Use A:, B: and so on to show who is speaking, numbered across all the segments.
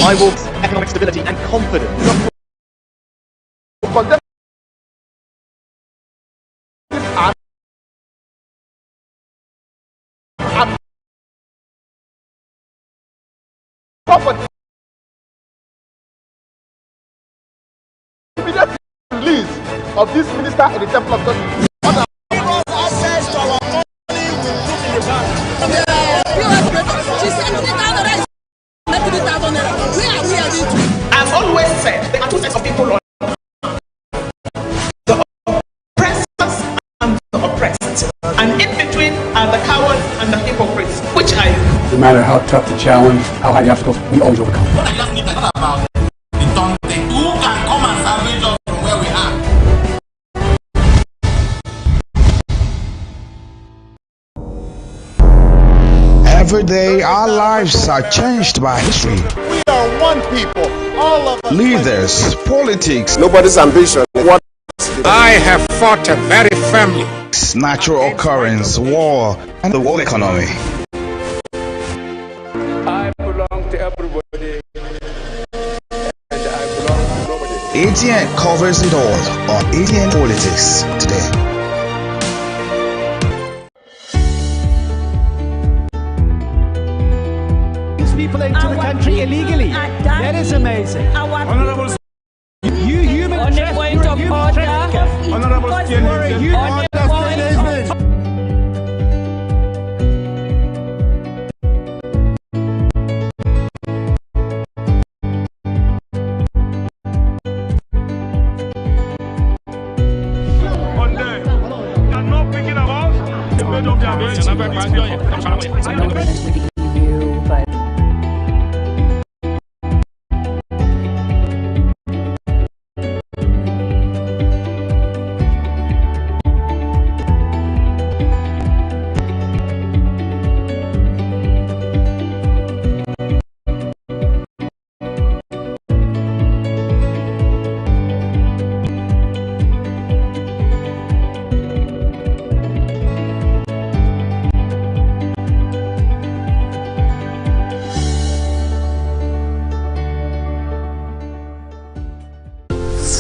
A: I will economic stability and confidence.
B: Immediate release of this minister in the Temple of Justice. Access to our money we put in the bank.
C: I've always said there are two sets of people on the oppressors and the oppressed, and in between are the cowards and the hypocrites. Which are you?
D: No matter how tough the challenge, how high the obstacles, we always overcome.
E: What I just need to know about the tongue, they who can come and salvage us from where we are.
F: Every day, our lives are changed by history.
B: We are one people, all of us.
F: Leaders, politics,
B: Nobody's ambition.
G: I have fought very firmly.
F: natural occurrence, war, and the world economy.
H: I belong to everybody, and I belong to nobody.
F: ATN covers it all on ATN Politics today.
I: People into the country illegally. That is amazing.
H: Honorable,
I: You human trafficker.
H: Honorable, one day, they're not picking about the bed of their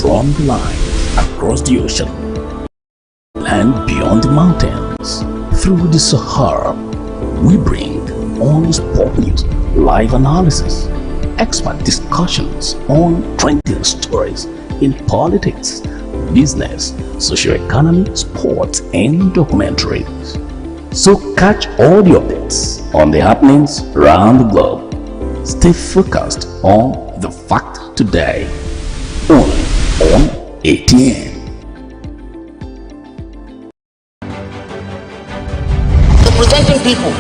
J: From the line across the ocean and beyond the mountains, through the Sahara, we bring honest pop news, live analysis, expert discussions on trending stories in politics, business, socio-economy, sports, and documentaries. So catch all the updates on the happenings around the globe. Stay focused on the fact today. Only on ATN.
E: Representing people.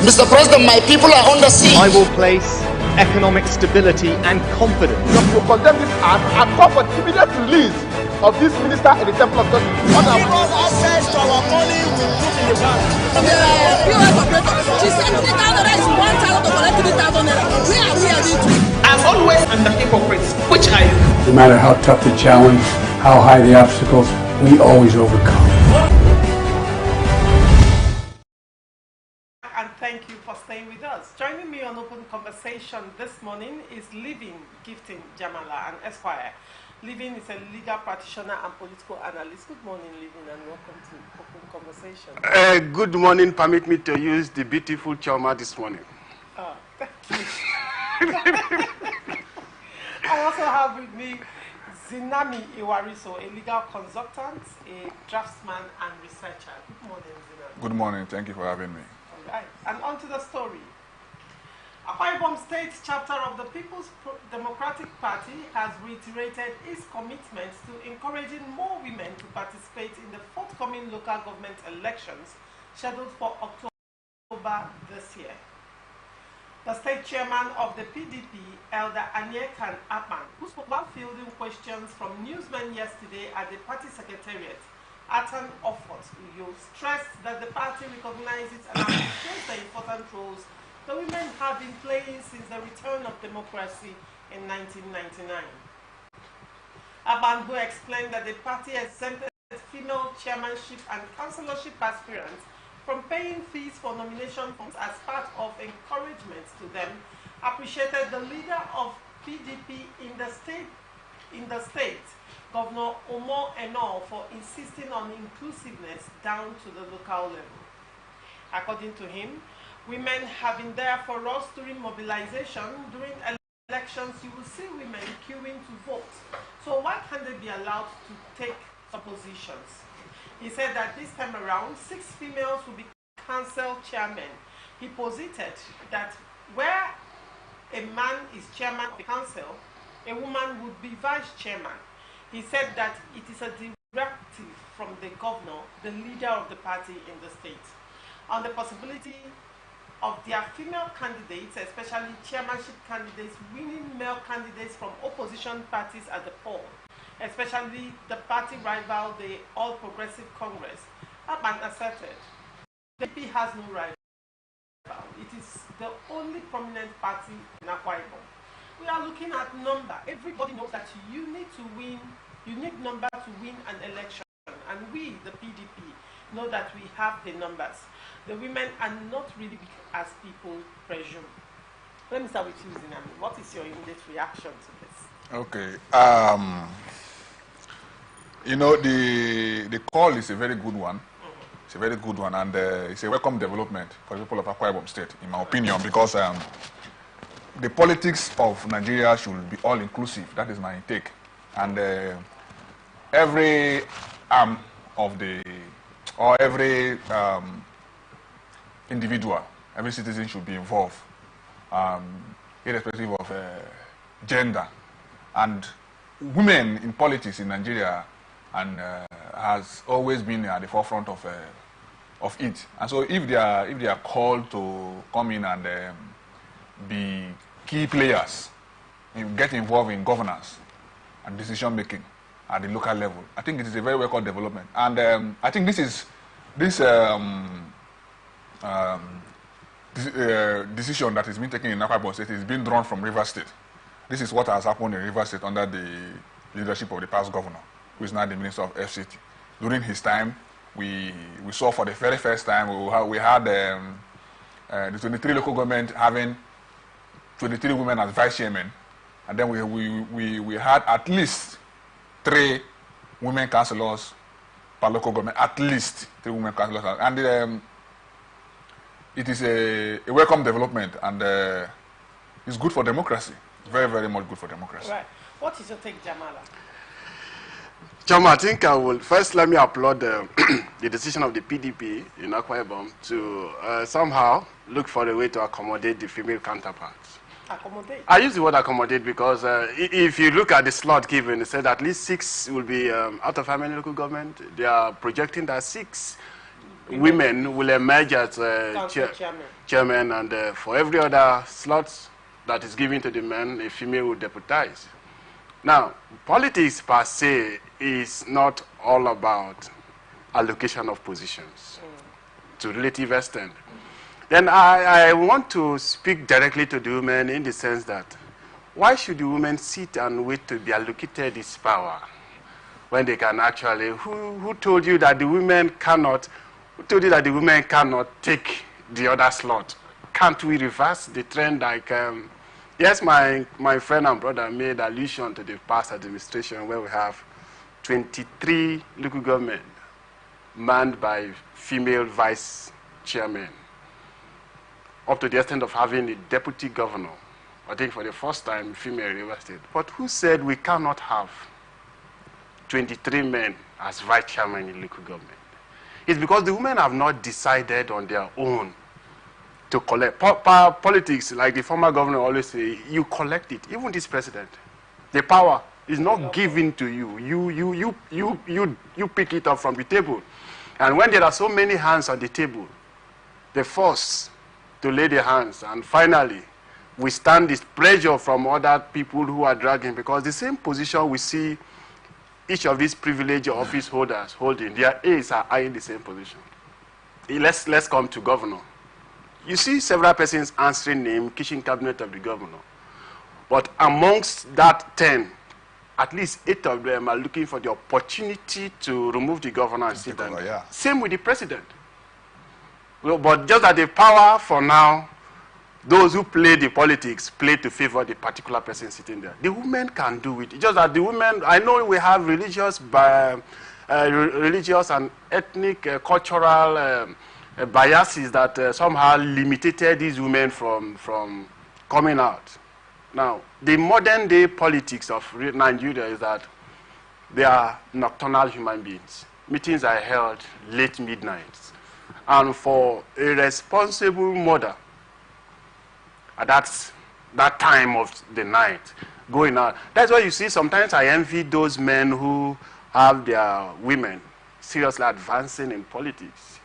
E: Mr. President, my people are under siege.
A: I will place economic stability and confidence.
B: To condemn this act and call for the immediate release of this minister in the Temple of Justice. Access to our money we put in the bank.
C: I've always and the hypocrites. Which are you?
D: No matter how tough the challenge, how high the obstacles, we always overcome.
K: And thank you for staying with us. Joining me on Open Conversation this morning is Living Gifting Jamala and Esquire. Living is a legal practitioner and political analyst. Good morning, Living, and welcome to Open Conversation.
L: Good morning. Permit me to use the beautiful Choma this morning.
K: Oh, thank you. I also have with me Zinami Iwariso, a legal consultant, a draftsman, and researcher. Good morning, Zinami.
M: Good morning. Thank you for having me.
K: All right. And on to the story. Akwa Ibom State chapter of the People's Democratic Party has reiterated its commitment to encouraging more women to participate in the forthcoming local government elections scheduled for October this year. The state chairman of the PDP, Elder Anyekan Apan, who spoke while fielding questions from newsmen yesterday at the party secretariat, Atan Offort Uyo, stressed that the party recognizes and appreciates the important roles the women have been playing since the return of democracy in 1999. Aban, who explained that the party exempted female chairmanship and councillorship aspirants from paying fees for nomination forms as part of encouragement to them, appreciated the leader of PDP in the state, Governor Omo Eno, for insisting on inclusiveness down to the local level. According to him, women have been there for us during mobilization. During elections, you will see women queuing to vote. So why can't they be allowed to take positions? He said that this time around, 6 females will be council chairmen. He posited that where a man is chairman of the council, a woman would be vice chairman. He said that it is a directive from the governor, the leader of the party in the state, on the possibility of their female candidates, especially chairmanship candidates, winning male candidates from opposition parties at the poll, especially the party rival, the All Progressive Congress. Urban asserted, the PDP has no rival. It is the only prominent party in Akwa Ibom. We are looking at number. Everybody knows that you need to win, you need number to win an election. And we, the PDP, know that we have the numbers. The women are not really big as people presume. Let me start with you, Zinami. What is your immediate reaction to this?
M: Okay. You know, the call is a very good one. It's a very good one, and it's a welcome development for the people of Akwa Ibom State, in my opinion, because the politics of Nigeria should be all-inclusive. That is my take. And every arm of every individual, every citizen should be involved, irrespective of gender. And women in politics in Nigeria has always been at the forefront of it. And so if they are called to come in and be key players, get involved in governance and decision making at the local level, I think it is a very welcome development. And I think this decision that is being taken in Akwa Ibom State is being drawn from Rivers State. This is what has happened in Rivers State under the leadership of the past governor, who is now the Minister of FCT. During his time, we saw for the very first time we had the 23 local government having 23 women as vice chairmen, and then we had at least 3 women councillors per local government, at least 3 women councillors, and it is a welcome development, and it's good for democracy. Very, very much good for democracy.
K: Right. What is your take, Jamala?
L: Chama, I think I will first let me applaud the decision of the PDP in Akwa Ibom to somehow look for a way to accommodate the female counterparts.
K: Accommodate?
L: I use the word accommodate because if you look at the slot given, it said at least 6 will be out of how many local government? They are projecting that 6 women will emerge as chairman, and for every other slot that is given to the men, a female will deputize. Now, politics per se is not all about allocation of positions to relative extent. Then I want to speak directly to the women in the sense that why should the women sit and wait to be allocated this power when they can actually, who told you that the women cannot, who told you that the women cannot take the other slot? Can't we reverse the trend like, yes, my friend and brother made allusion to the past administration where we have 23 local government manned by female vice chairmen, up to the extent of having a deputy governor, I think for the first time, female in Rivers State. But who said we cannot have 23 men as vice chairman in local government? It's because the women have not decided on their own to collect. Politics, like the former governor always say, you collect it. Even this president, the power is not given to you. You pick it up from the table. And when there are so many hands on the table, they're forced to lay their hands. And finally, we stand this pressure from other people who are dragging, because the same position we see each of these privileged office holders holding, their aides are eyeing the same position. Let's come to governor. You see several persons answering name, kitchen cabinet of the governor. But amongst that 10, at least 8 of them are looking for the opportunity to remove the governor and sit down. Yeah. Same with the president. Well, but just that the power for now those who play the politics play to favor the particular person sitting there. The women can do it. It's just that the women, I know we have religious and ethnic, cultural biases that somehow limited these women from coming out. Now, the modern day politics of Nigeria is that they are nocturnal human beings. Meetings are held late midnights. And for a responsible mother, at that time of the night, going out. That's why you see sometimes I envy those men who have their women seriously advancing in politics.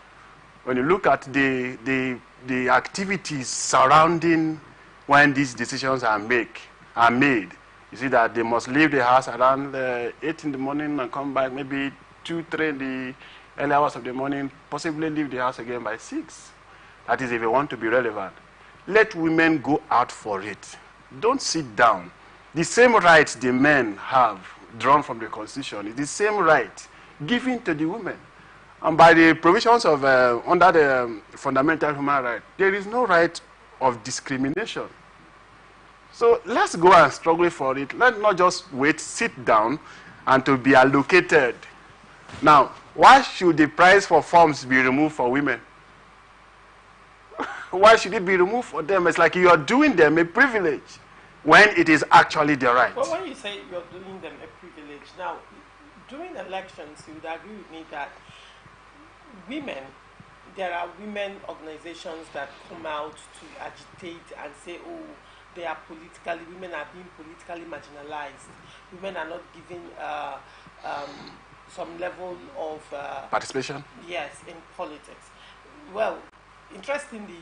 L: When you look at the activities surrounding when these decisions are made, you see that they must leave the house around 8 in the morning and come back maybe 2, 3 in the early hours of the morning, possibly leave the house again by 6. That is if they want to be relevant. Let women go out for it. Don't sit down. The same rights the men have drawn from the Constitution is the same right given to the women. And by the provisions of under the fundamental human right, there is no right of discrimination. So let's go and struggle for it. Let's not just wait, sit down, and to be allocated. Now, why should the price for forms be removed for women? Why should it be removed for them? It's like you are doing them a privilege when it is actually their right.
K: Well, when you say you're doing them a privilege, now, during elections, you would agree with me that women, there are women organizations that come out to agitate and say, oh, women are being politically marginalized. Women are not given some level of
L: participation?
K: Yes, in politics. Well, interestingly,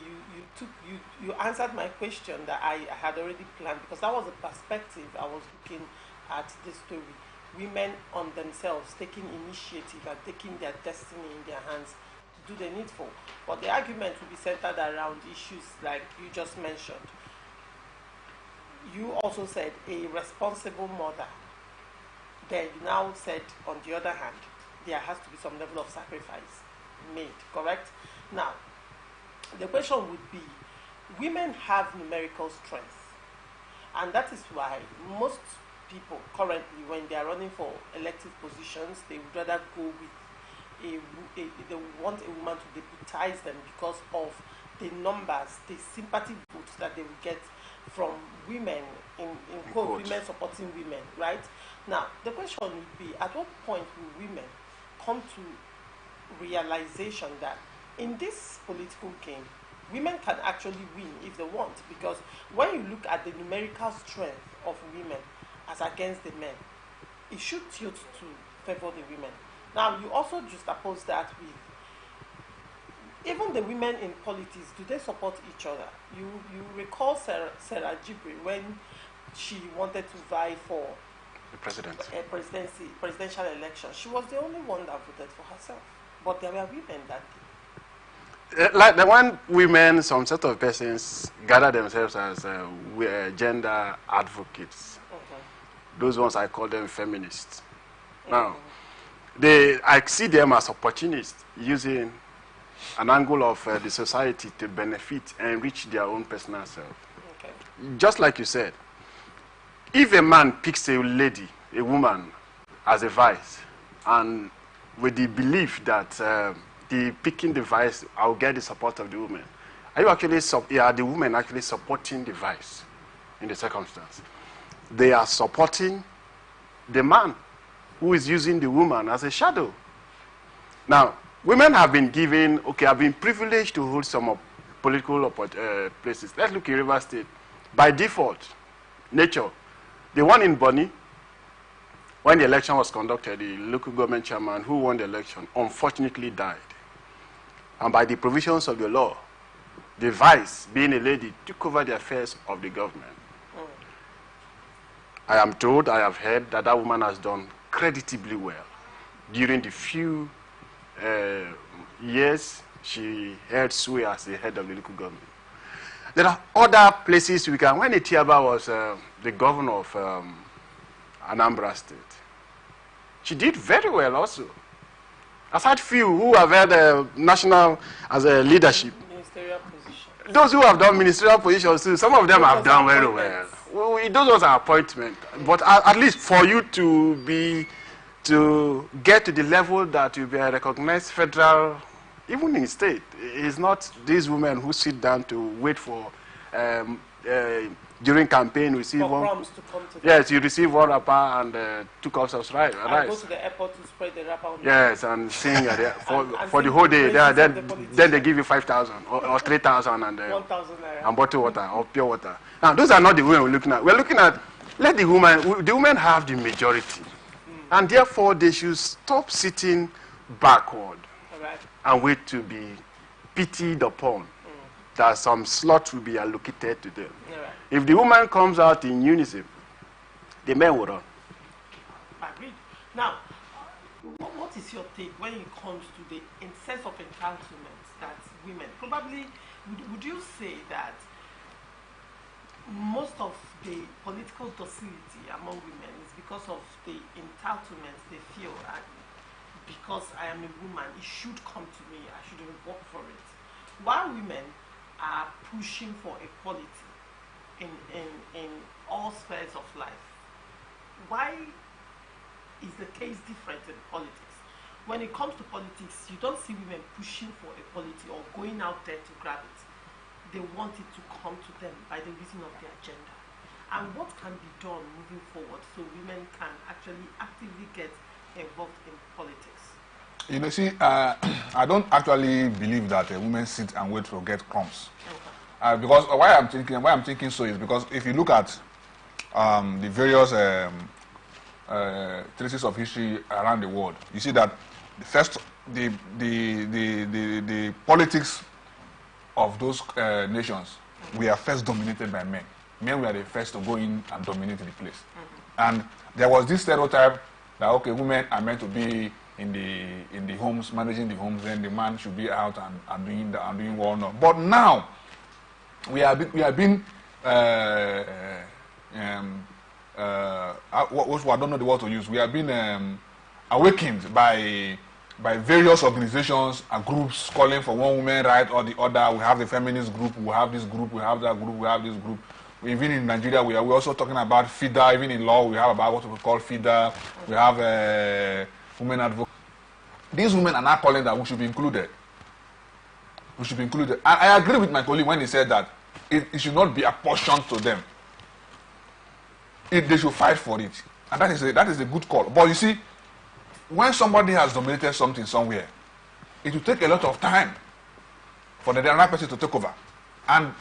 K: you answered my question that I had already planned, because that was the perspective I was looking at this story. Women on themselves taking initiative and taking their destiny in their hands to do the needful. But the argument will be centered around issues like you just mentioned. You also said a responsible mother. Then you now said, on the other hand, there has to be some level of sacrifice made, correct? Now, the question would be, women have numerical strength, and that is why most people currently, when they are running for elective positions, they would rather go with they want a woman to deputize them because of the numbers, the sympathy votes that they will get from women, in quote, women supporting women, right? Now, the question would be, at what point will women come to realization that in this political game, women can actually win if they want? Because when you look at the numerical strength of women as against the men, it should tilt to favor the women. Now, you also juxtapose that with even the women in politics. Do they support each other? You recall Sarah Jibri when she wanted to vie for
L: the
K: a presidential election. She was the only one that voted for herself, but there were women that did.
L: Like the one women, some set of persons gather themselves as gender advocates. Those ones, I call them feminists. Now, I see them as opportunists, using an angle of the society to benefit and enrich their own personal self. Okay. Just like you said, if a man picks a lady, a woman, as a vice, and with the belief that the picking the vice, I'll get the support of the woman, are you actually, the woman actually supporting the vice in the circumstance? They are supporting the man who is using the woman as a shadow. Now, women have been given, have been privileged to hold some political places. Let's look at River State. By default, nature, the one in Bonny, when the election was conducted, the local government chairman who won the election unfortunately died. And by the provisions of the law, the vice, being a lady, took over the affairs of the government. I am told, I have heard that that woman has done creditably well during the few years she held sway as the head of the local government. There are other places we can. When Etiaba was the governor of Anambra State, she did very well also. Aside few who have had national as a leadership.
K: Ministerial position.
L: those who have done ministerial positions too, some of them have done very well. Those was an appointment. But at least for you to get to the level that you be a recognized federal, even in state, it's not these women who sit down to wait for during campaign receive one.
K: Crumbs to come to them.
L: Yes, you receive one wrapper and 2 cups of rice.
K: And go to the airport to spread the wrapper on.
L: Yes, and sing for the whole day. Then they give you 5,000 or 3,000 and
K: 1,000
L: and bottled water or pure water. Now those are not the women we're looking at. We're looking at let the women have the majority, and therefore they should stop sitting backward and wait to be pitied upon. That some slots will be allocated to them. If the woman comes out in unison, the men will run.
K: Agreed. Now, what is your take when it comes to the sense of entitlement that women, probably, would you say that most of the political docility among women is because of the entitlement they feel, because I am a woman, it should come to me, I shouldn't work for it. While women are pushing for equality in all spheres of life, why is the case different in politics? When it comes to politics, you don't see women pushing for equality or going out there to grab it. They want it to come to them by the reason of their gender. And what can be done moving forward so women can actually actively get involved in politics?
M: You know, see, I don't actually believe that a woman sit and wait to get crumbs. Okay. Because why I'm thinking so is because if you look at the various traces of history around the world, you see that the politics of those nations were first dominated by men. Men were the first to go in and dominate the place. And there was this stereotype that okay, women are meant to be in the homes, managing the homes, then the man should be out and doing well now. But now we are being I don't know the word to use. We have been awakened by various organizations and groups calling for one woman right or the other. We have the feminist group, we have this group, we have that group, we have this group. Even in Nigeria, we're also talking about FIDA. Even in law, we have about what we call FIDA. We have women advocates. These women are not calling that we should be included. We should be included. And I agree with my colleague when he said that it should not be apportioned to them. They should fight for it. And that is a good call. But you see, when somebody has dominated something somewhere, it will take a lot of time for the other person to take over. And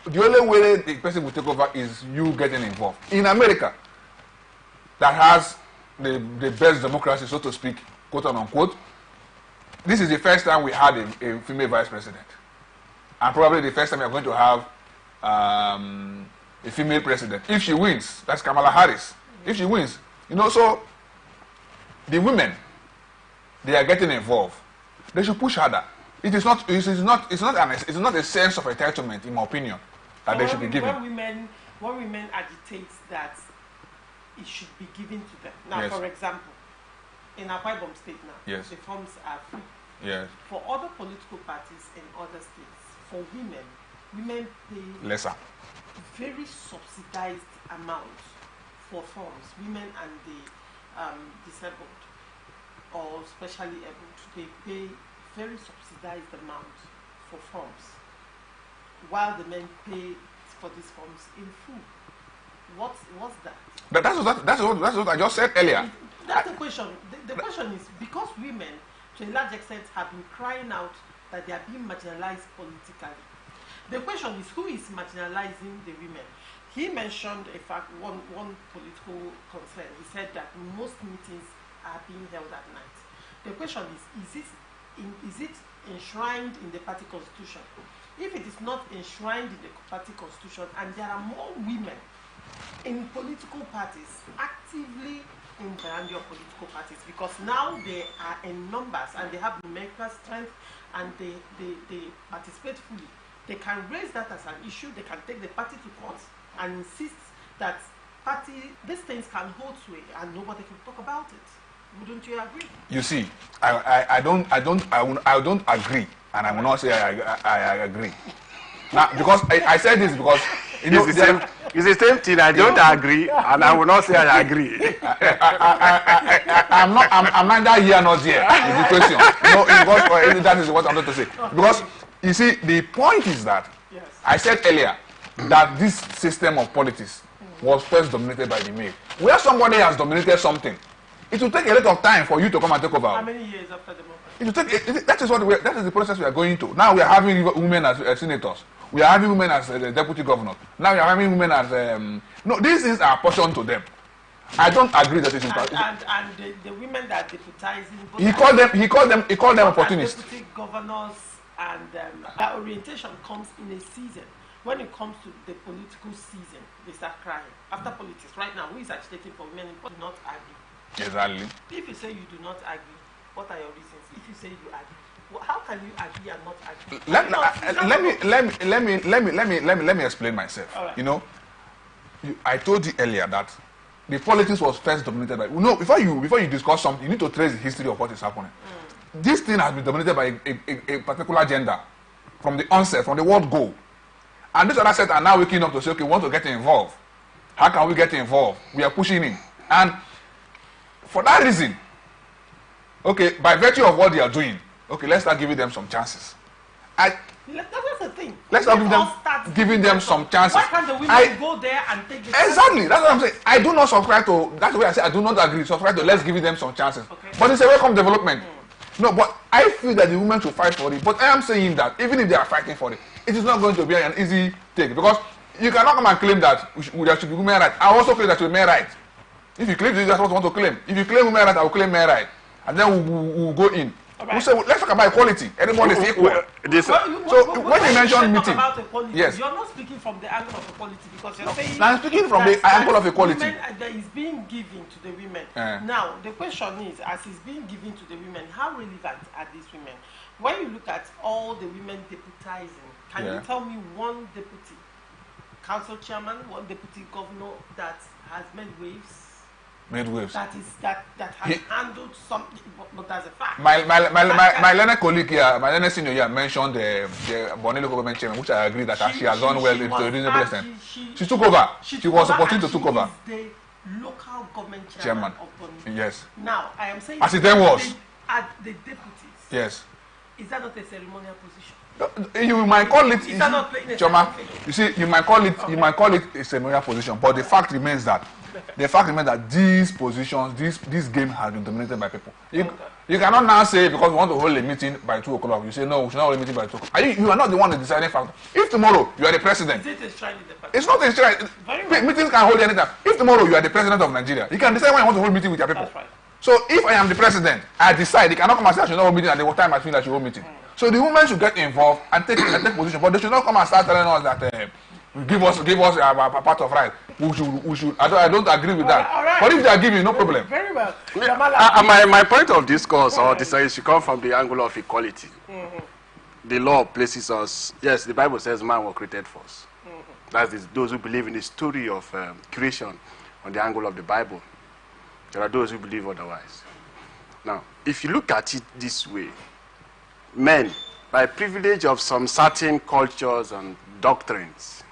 M: the only way the person will take over is you getting involved. In America, that has the best democracy, so to speak, quote unquote, this is the first time we had a female vice president. And probably the first time we are going to have a female president. If she wins, that's Kamala Harris. If she wins, you know, so the women, they are getting involved. They should push harder. It's not a sense of entitlement, in my opinion, that they should be given.
K: When women agitate that it should be given to them. Now,
M: yes.
K: For example, in Akwa Ibom State now,
M: yes.
K: the forms are free.
M: Yes.
K: For other political parties in other states, for women pay
M: lesser,
K: very subsidized amounts for forms. Women and the disabled or specially able, they pay very subsidized amounts for forms, while the men pay for these forms in full. What's that?
M: That's what I just said earlier.
K: That's the question. The question is because women, to a large extent, have been crying out that they are being marginalized politically. The question is who is marginalizing the women? He mentioned, in fact, one political concern. He said that most meetings are being held at night. The question is it enshrined in the party constitution? If it is not enshrined in the party constitution, and there are more women in political parties actively in the political parties, because now they are in numbers and they have numerical strength and they participate fully, they can raise that as an issue. They can take the party to court and insist that these things can hold sway and nobody can talk about it. Wouldn't you agree?
M: You see, I don't agree, and I will not say I agree. Now, because I said this because you know
L: it's the same thing. I don't agree, and I will not say I agree.
M: I'm neither here nor there. Is the question? No, because that is what I'm going to say. Because you see, the point is that I said earlier that this system of politics was first dominated by the male. Where somebody has dominated something, it will take a lot of time for you to come and take over.
K: How many years after democracy?
M: It will take. That is the process we are going to. Now we are having women as senators. We are having women as deputy governors. Now we are having women as no. These things are portioned to them. I don't agree that it is.
K: And the women that deputizing.
M: He called them opportunists.
K: Deputy governors and that orientation comes in a season. When it comes to the political season, they start crying. After politics, right now, who is agitating for women? Do not argue.
M: Exactly.
K: If you say you do not agree, what are your reasons? If you say you agree, how can you agree and not agree?
M: Let me explain myself.
K: Right.
M: You know, I told you earlier that the politics was first dominated by. No, before you discuss something, you need to trace the history of what is happening. This thing has been dominated by a particular gender from the onset, from the word go. And this other set are now waking up to say, okay, we want to get involved. How can we get involved? We are pushing in. And for that reason, okay, by virtue of what they are doing, okay, let's start giving them some chances.
K: That's the thing.
M: Let's start giving them some chances.
K: Why can't the women go there and take the
M: Exactly, that's what I'm saying. I do not subscribe to, that's the way I say I do not agree. Subscribe to let's give them some chances. Okay. But it's a welcome development. No, but I feel that the women should fight for it. But I am saying that even if they are fighting for it, it is not going to be an easy take. Because you cannot come and claim that there should be women rights. I also claim that there should be men rights. If you claim this, that's what you want to claim. If you claim women rights, I will claim men rights. And then we'll go in. Right. We'll say, let's talk about equality. Everybody is equal. So when you mention meeting,
K: about equality,
M: yes.
K: You're not speaking from the angle of equality because you're saying
M: I'm speaking from the angle of equality.
K: That is being given to the women. Now, the question is, as it's being given to the women, how relevant are these women? When you look at all the women deputizing, can you tell me one deputy council chairman, one deputy governor that has made waves?
M: Made waves.
K: That has handled something, but that's a fact.
M: My learned colleague here, my learned senior here mentioned the Bonnie local government chairman, which I agree that she has done well to a reasonable extent. She took over. She was opportune to take over.
K: The local government chairman of Bonnie.
M: Yes.
K: Now I am saying
M: as it then was.
K: At the deputies.
M: Yes.
K: Is that not a ceremonial position?
M: You might call it,
K: Choma,
M: you see, you might call it a ceremonial position, but the fact remains that these positions, this game has been dominated by people. You cannot now say because we want to hold a meeting by 2 o'clock. You say no, we should not hold a meeting by 2 o'clock. You are not the one deciding factor. If tomorrow you are the president,
K: is it a shrine in the party?
M: It's not a shrine. Meetings can hold anytime. If tomorrow you are the president of Nigeria, you can decide when you want to hold a meeting with your people.
K: That's right.
M: So if I am the president, I decide. You cannot come and say I should not hold a meeting at the time I feel I should hold a meeting. So the women should get involved and take position, but they should not come and start telling us that give us a part of right. We should. I don't agree with that.
K: All right.
M: But if they are giving, no problem.
K: Very well.
L: My point of discourse or desire should come from the angle of equality. The law places us. Yes, the Bible says man was created first. That's those who believe in the story of creation on the angle of the Bible. There are those who believe otherwise. Now, if you look at it this way, men, by privilege of some certain cultures and doctrines,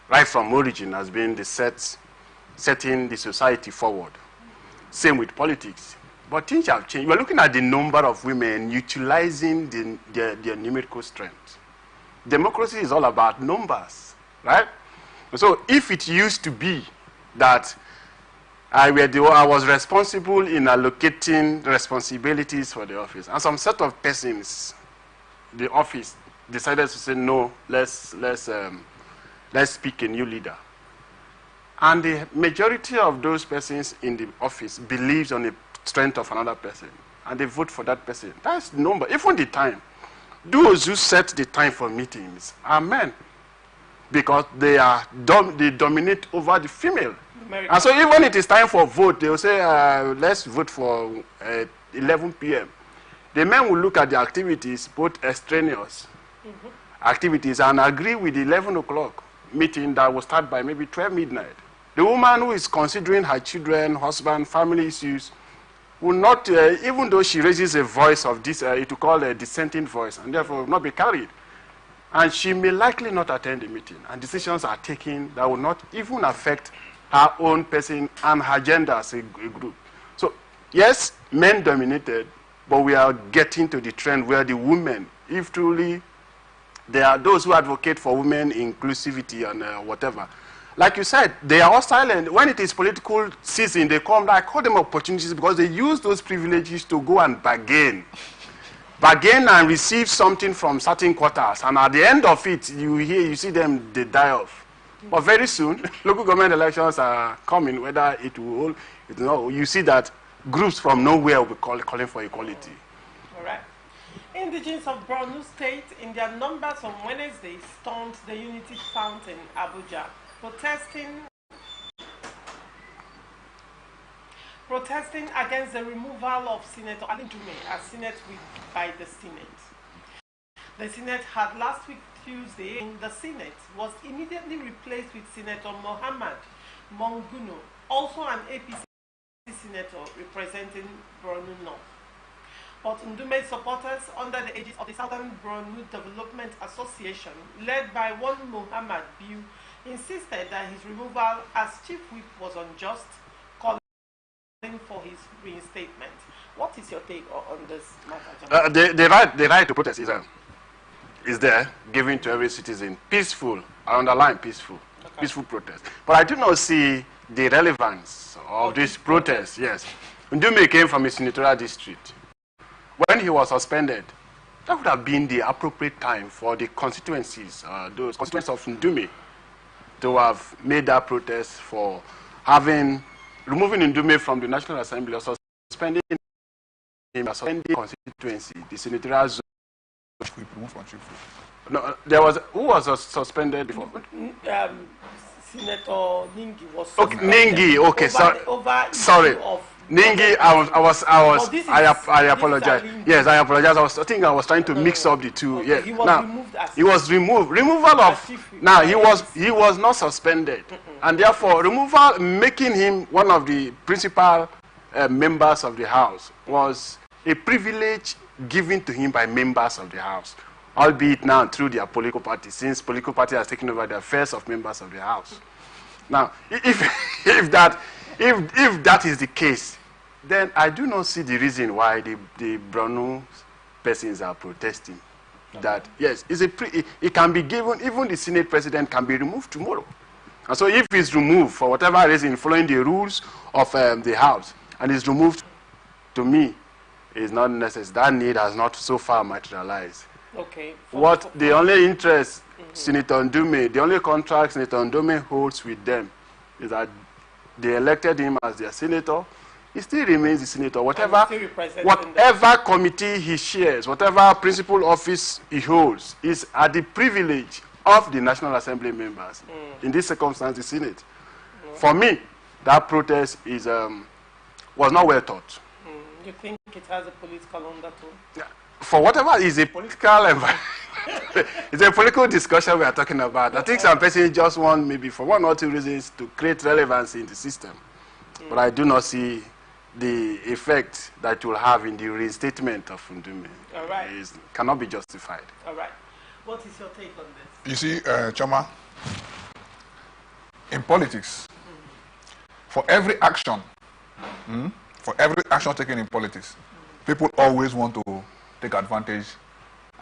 L: right from origin has been the setting the society forward. Same with politics. But things have changed. We're looking at the number of women utilizing their numerical strength. Democracy is all about numbers, right? So if it used to be that I was responsible in allocating responsibilities for the office, and some set of persons, the office decided to say no, let's pick a new leader, and the majority of those persons in the office believes on the strength of another person, and they vote for that person. That's the number. Even the time, those who set the time for meetings are men, because they dominate over the female. America. And so even when it is time for vote, they will say, let's vote for 11 p.m. The men will look at the activities, both extraneous activities, and agree with the 11 o'clock meeting that will start by maybe 12 midnight. The woman who is considering her children, husband, family issues, will not, even though she raises a voice of this, it will call a dissenting voice, and therefore will not be carried. And she may likely not attend the meeting, and decisions are taken that will not even affect her own person and her gender as a group. So, yes, men dominated, but we are getting to the trend where the women, if truly there are those who advocate for women inclusivity and whatever, like you said, they are all silent. When it is political season, they come, I call them opportunities because they use those privileges to go and bargain and receive something from certain quarters, and at the end of it, you see them, they die off. But very soon, local government elections are coming, whether it will, you see that groups from nowhere will be calling for equality.
K: All right. Indigenes of Borno State, in their numbers on Wednesday, stormed the Unity Fountain, Abuja, protesting against the removal of Senator Alindume as Senate Whip by the Senate. The Senate had last week Tuesday, in the Senate was immediately replaced with Senator Mohammed Monguno, also an APC senator representing Borno North. But Ndume's supporters, under the aegis of the Southern Borno Development Association, led by one Mohammed Biu, insisted that his removal as chief whip was unjust, calling for his reinstatement. What is your take on this matter?
L: The right to protest is there, given to every citizen. Peaceful, I underline peaceful, peaceful protest. But I do not see the relevance of this protest, yes. Ndume came from a senatorial district. When he was suspended, that would have been the appropriate time for the constituencies, those constituents of Ndume, to have made that protest for removing Ndume from the National Assembly or suspending him as suspending constituency, the senatorial zone. No, there was, who was suspended before?
K: Senator Ningi was
L: suspended. Okay, Ningi, okay, sorry. Ningi, I apologize. Yes, I apologize. I think I was trying to mix up the two.
K: Okay,
L: yes.
K: He was
L: now,
K: removed as
L: he was removed. Removal of now he was not suspended, and therefore removal, making him one of the principal members of the House, was a privilege given to him by members of the House, albeit now through their political party, since political party has taken over the affairs of members of the House. Now, if that is the case, then I do not see the reason why the Borno persons are protesting. That, yes, it can be given, even the Senate president can be removed tomorrow. And so if he's removed for whatever reason, following the rules of the House, and is removed, to me, is not necessary. That need has not so far materialized.
K: Okay.
L: The only interest Senator Ndume, the only contract Senator Ndume holds with them is that they elected him as their senator. He still remains the senator. Whatever committee he shares, whatever principal office he holds, is at the privilege of the National Assembly members. In this circumstance, the Senate. For me, that protest was not well thought.
K: You think it has a political undertone?
L: Yeah. For whatever is a political it's a political discussion we are talking about. I think some persons just want, maybe for one or two reasons, to create relevance in the system. But I do not see the effect that it will have in the reinstatement of Ndume.
K: All right.
L: It cannot be justified.
K: All right. What is your take on this?
M: You see, Choma, in politics, for every action taken in politics, people always want to take advantage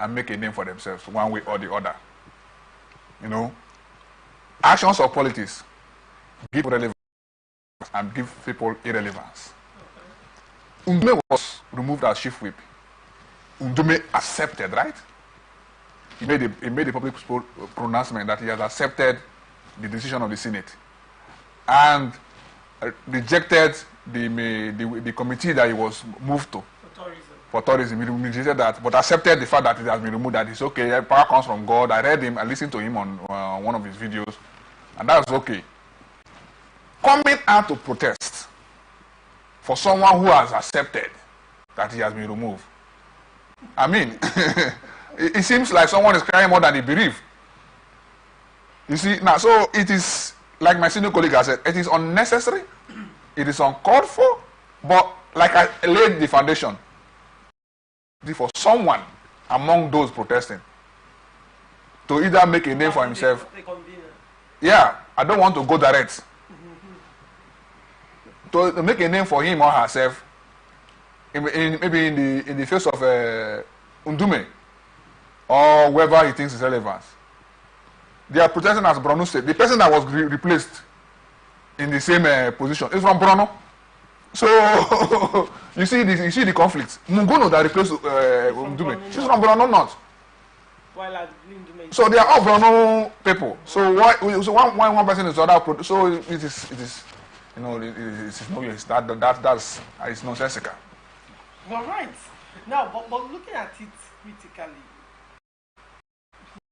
M: and make a name for themselves one way or the other. You know, actions of politics give relevance and give people irrelevance. Ndume was removed as chief whip. Ndume accepted, right? He made a public pronouncement that he has accepted the decision of the Senate and rejected the committee that he was moved to. For tourism, he rejected that, but accepted the fact that it has been removed, that it's okay, power comes from God. I read him, I listened to him on one of his videos, and that's okay. Coming out to protest for someone who has accepted that he has been removed. I mean, it seems like someone is crying more than he believes. You see, now, so it is, like my senior colleague has said, it is unnecessary, it is uncalled for, but like I laid the foundation, for someone among those protesting to either make a name for himself. Yeah, I don't want to go direct. To make a name for him or herself, maybe in the face of Ndume or whoever he thinks is relevant. They are protesting as Borno State. The person that was replaced in the same position is from Borno. So you see the conflict. Mungono that replaced Ndume, she's from Borno North. So they are all Borno people. So why? So one person is other. So it is. You know, it's no use. That's it's nonsensical.
K: All right. Now, but looking at it critically,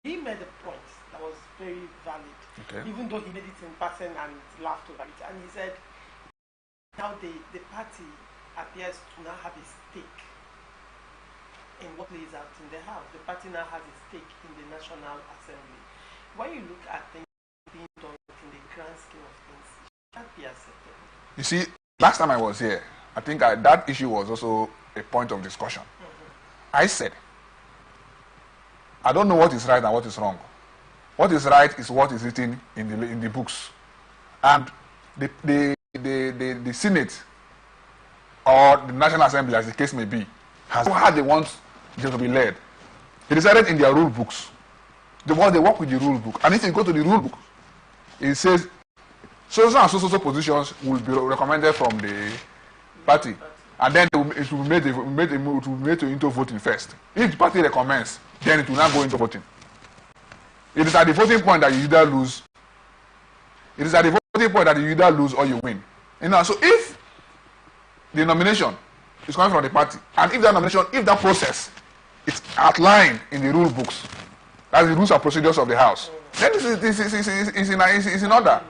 K: he made a point that was very valid. Okay. Even though he made it in person and laughed over it, and he said, now the party appears to now have a stake in what plays out in the House. The party now has a stake in the National Assembly. When you look at things being done in the grand scheme of things, be accepted.
M: You see, last time I was here, I think that issue was also a point of discussion. I said, I don't know what is right and what is wrong. What is right is what is written in the books, and the Senate or the National Assembly, as the case may be, has how they want them to be led. They decided in their rule books. They work with the rule book, and if you go to the rule book, it says so and so positions will be recommended from the party, and then it will be made into voting first. If the party recommends, then it will not go into voting. It is at the voting point that you either lose. It is at the voting point that you either lose or you win. You know, so if the nomination is coming from the party, and if that nomination, if that process is outlined in the rule books, that's the rules and procedures of the House, then it's in order.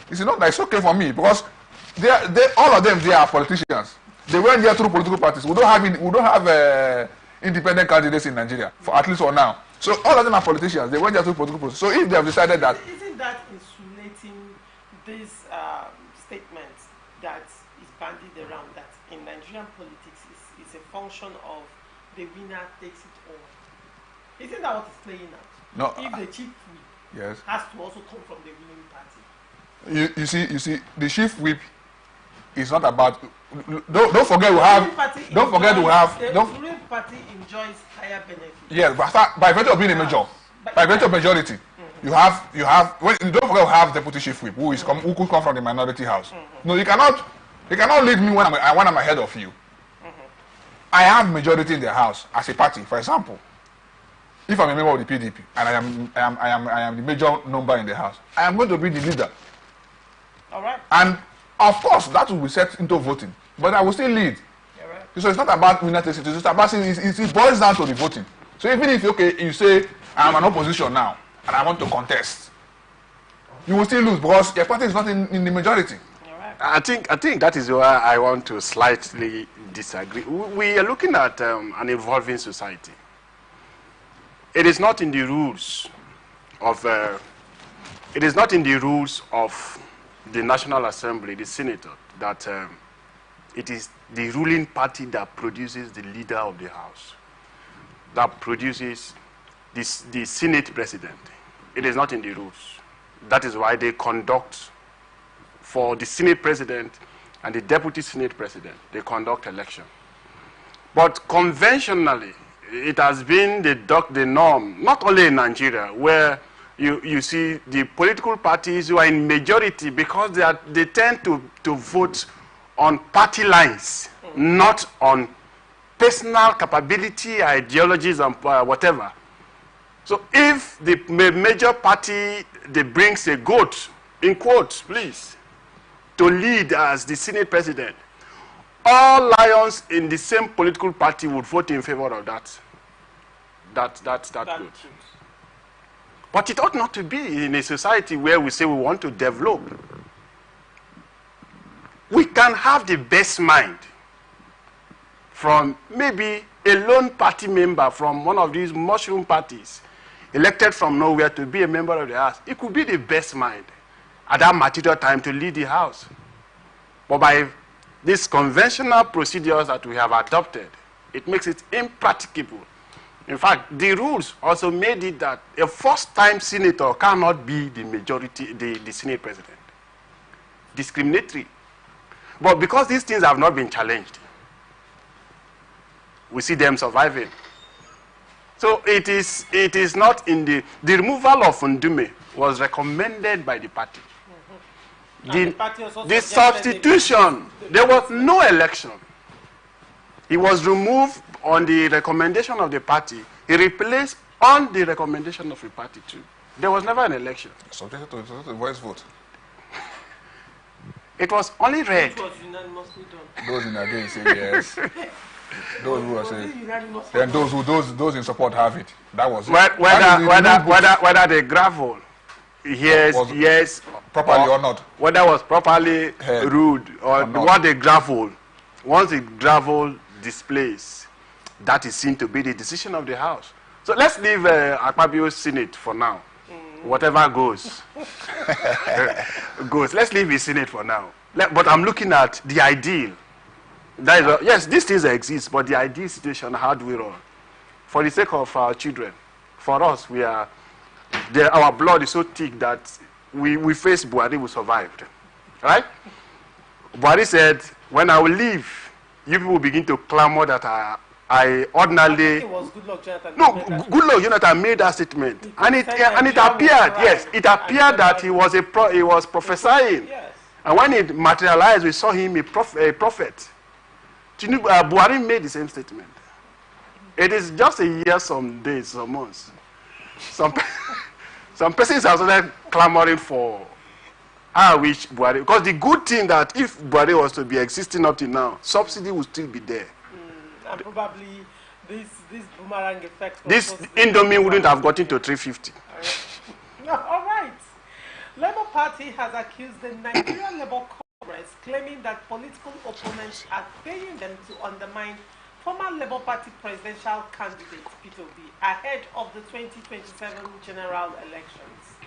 M: It's in order. It's okay for me because all of them, they are politicians. They went there through political parties. We don't have independent candidates in Nigeria, at least for now. So all of them are politicians. They went there through political process. So if they have decided that,
K: isn't that insulating this statement that is bandied around that in Nigerian politics is a function of the winner takes it all? Isn't that what is playing out?
M: No.
K: If the chief whip has to also come from the winning party.
M: You see, the chief whip is not about. Don't forget we have.
K: The ruling party enjoys higher benefits.
M: Yes, but by virtue of being a major, by virtue of majority, you have. Don't forget we have deputy chief whip who could come from the minority house. No, you cannot lead me when I'm ahead of you. I have majority in the house as a party. For example, if I'm a member of the PDP and I am the major number in the house, I am going to be the leader.
K: All right.
M: And of course, that will be set into voting, but I will still lead. Right. So it's not about winner takes it. It's about it boils down to the voting. So even if you say I'm an opposition now and I want to contest, you will still lose because your party is not in the majority.
K: Right.
L: I think that is where I want to slightly disagree. We are looking at an evolving society. It is not in the rules of. It is not in the rules of the National Assembly, the Senator, that it is the ruling party that produces the leader of the House, that produces the Senate President. It is not in the rules. That is why they conduct, for the Senate President and the Deputy Senate President, they conduct election. But conventionally, it has been the norm, not only in Nigeria, where you see the political parties who are in majority because they tend to vote on party lines, not on personal capability, ideologies, and whatever. So if the major party brings a goat, in quotes, please, to lead as the Senate President, all lions in the same political party would vote in favor of that goat. But it ought not to be in a society where we say we want to develop. We can have the best mind from maybe a lone party member from one of these mushroom parties, elected from nowhere to be a member of the House. It could be the best mind at that material time to lead the House. But by these conventional procedures that we have adopted, it makes it impracticable. In fact, the rules also made it that a first-time senator cannot be the majority, the Senate president. Discriminatory. But because these things have not been challenged, we see them surviving. So it is not in the removal of Ndume was recommended by the party. The substitution, there was no election. He was removed on the recommendation of the party. He replaced on the recommendation of the party too. There was never an election.
M: Subjected to the voice vote.
L: It was only read.
K: It was unanimously done.
M: Those in against say yes. Those who are saying, then those in support have it. That was it.
L: Whether the gravel, yes,
M: properly or not.
L: Whether was properly ruled or what the gravel, once the gravel displays, that is seen to be the decision of the House. So let's leave Akpabio's Senate for now. Whatever goes, goes. Let's leave his Senate for now. But I'm looking at the ideal. That is, yes, these things exist, but the ideal situation, how do we run? For the sake of our children, for us, our blood is so thick that we face Buhari, we survived. Right? Buhari said, when I will leave, you people begin to clamor that I ordinarily...
K: it was Goodluck Jonathan.
L: No, Goodluck Jonathan made that statement. And it appeared, yes, it appeared that he was prophesying.
K: Yes.
L: And when it materialized, we saw him a prophet. Buhari made the same statement. It is just a year, some days, some months. Some persons have started clamoring for, I wish Buhari, because the good thing that if Buhari was to be existing up to now, subsidy would still be there.
K: And probably this boomerang effect.
L: This Indomie wouldn't have gotten to 350.
K: All right. Labour Party has accused the Nigerian Labour Congress, claiming that political opponents are paying them to undermine former Labour Party presidential candidate Peter Obi ahead of the 2027 general elections.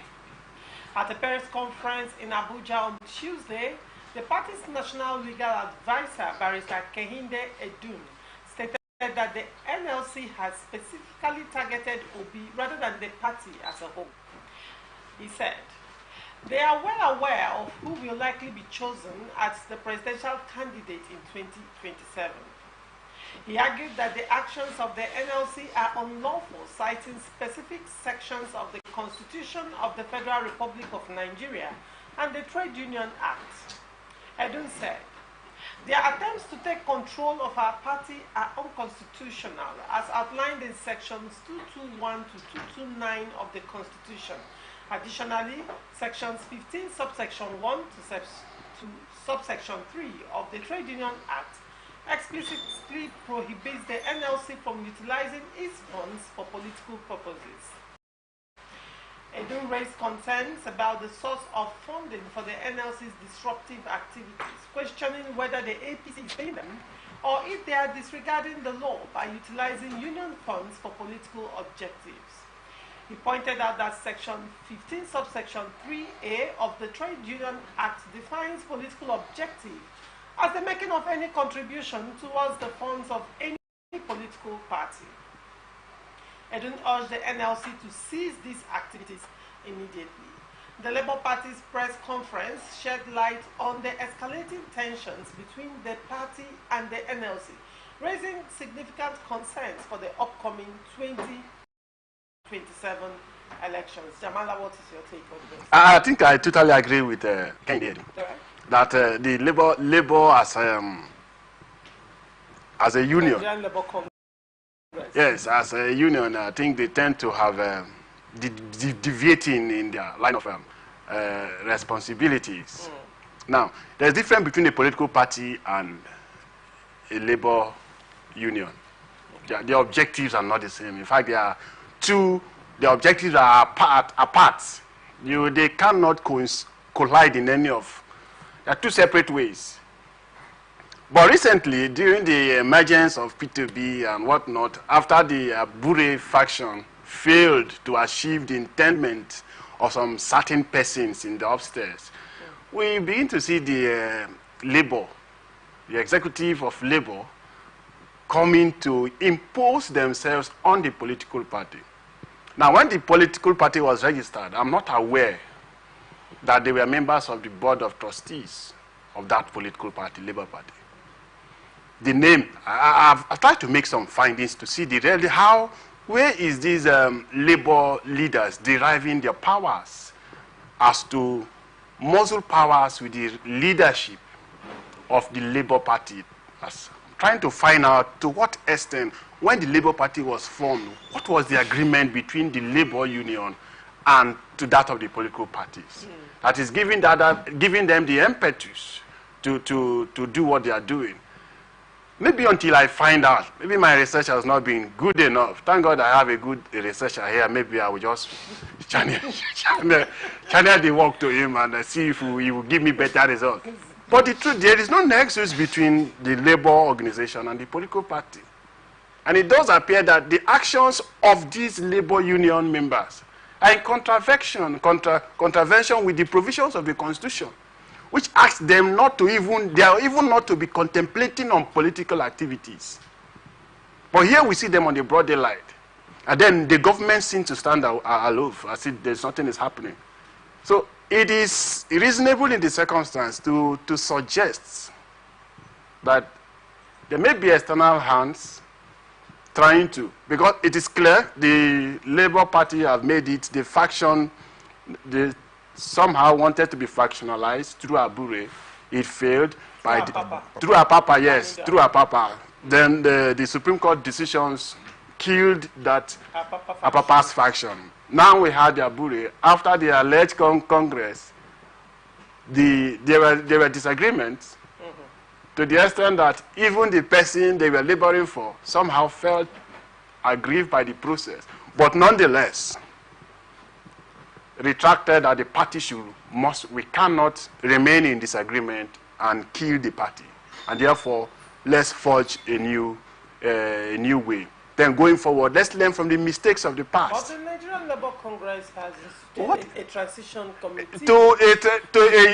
K: At a press conference in Abuja on Tuesday, the party's national legal advisor, Barrister Kehinde Edun, stated that the NLC has specifically targeted Obi rather than the party as a whole. He said, they are well aware of who will likely be chosen as the presidential candidate in 2027. He argued that the actions of the NLC are unlawful, citing specific sections of the Constitution of the Federal Republic of Nigeria and the Trade Union Act. Edun said, their attempts to take control of our party are unconstitutional, as outlined in sections 221 to 229 of the Constitution. Additionally, sections 15 subsection 1 to subsection 3 of the Trade Union Act explicitly prohibits the NLC from utilizing its funds for political purposes. Edun raised concerns about the source of funding for the NLC's disruptive activities, questioning whether the APC is paying them or if they are disregarding the law by utilizing union funds for political objectives. He pointed out that section 15 subsection 3A of the Trade Union Act defines political objective as the making of any contribution towards the funds of any political party. Edun urged the NLC to cease these activities immediately. The Labour Party's press conference shed light on the escalating tensions between the party and the NLC, raising significant concerns for the upcoming 2027 elections. Jamala, what is your take on this?
L: I think I totally agree with Kennedy. That the Labour as a union, yes, as a union, I think they tend to have deviating in their line of responsibilities. Now, there's a difference between a political party and a Labour union. The objectives are not the same. In fact, the objectives are apart. They cannot collide in any of. There are two separate ways. But recently, during the emergence of P2B and whatnot, after the Bure faction failed to achieve the intendment of some certain persons in the upstairs, we begin to see the Labour, the executive of Labour, coming to impose themselves on the political party. Now, when the political party was registered, I'm not aware that they were members of the board of trustees of that political party, Labour Party. The name, I've tried to make some findings to see where is these labor leaders deriving their powers as to muscle powers with the leadership of the Labour Party. I'm trying to find out to what extent, when the Labour Party was formed, what was the agreement between the labor union and to that of the political parties? That is giving them the impetus to do what they are doing. Maybe until I find out, maybe my research has not been good enough. Thank God I have a good researcher here. Maybe I will just channel the work to him and see if he will give me better results. But the truth, there is no nexus between the labor organization and the political party. And it does appear that the actions of these labor union members are in contravention with the provisions of the Constitution, which asks them not to even not to be contemplating on political activities. But here we see them on the broad daylight. And then the government seems to stand aloof, as if there's nothing is happening. So it is reasonable in the circumstance to suggest that there may be external hands trying to, because it is clear the Labour Party have made it the faction, they somehow wanted to be factionalized through Abure. It failed through Apapa, yes, through Apapa. Then the Supreme Court decisions killed that Apapa's faction. Now we had the Abure. After the alleged Congress, there were disagreements to the extent that even the person they were laboring for somehow felt aggrieved by the process. But nonetheless, retracted that the party we cannot remain in disagreement and kill the party. And therefore, let's forge a new way. Then going forward, let's learn from the mistakes of the past.
K: But the Nigerian Labour Congress has instituted a transition committee.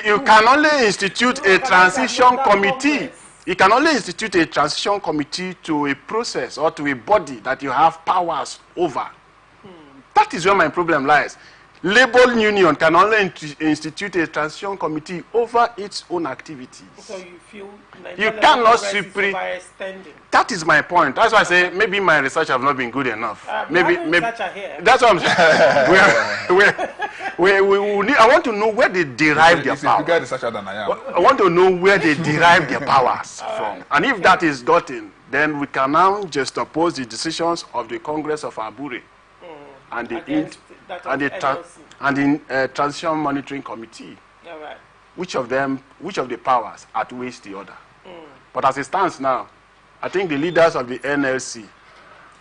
L: You can only institute a transition committee. You can only institute a transition committee to a process or to a body that you have powers over. That is where my problem lies. Labor union can only institute a transition committee over its own activities.
K: So you feel
L: you cannot overextending. That is my point. That's why I say maybe my research have not been good enough. Maybe that's what I'm saying. I want to know where they derive their power. I want to know where they derive their powers from. And if that is gotten, then we can now just oppose the decisions of the Congress of Abure and the Transition Monitoring Committee.
K: Right.
L: Which of the powers outweighs the other? But as it stands now, I think the leaders of the NLC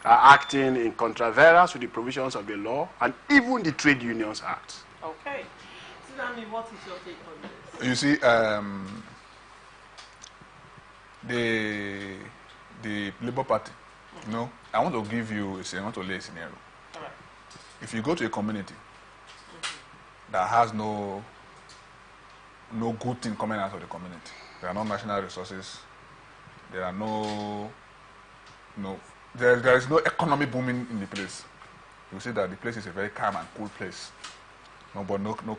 L: are acting in contravention with the provisions of the law and even the Trade Unions Act.
K: Okay. Tsunami, what is your take on this?
M: You see, the Labour Party, you know, I want to give you I want to lay a scenario.
K: All right.
M: If you go to a community that has no good thing coming out of the community, there are no national resources, there are there is no economy booming in the place. You see that the place is a very calm and cool place. No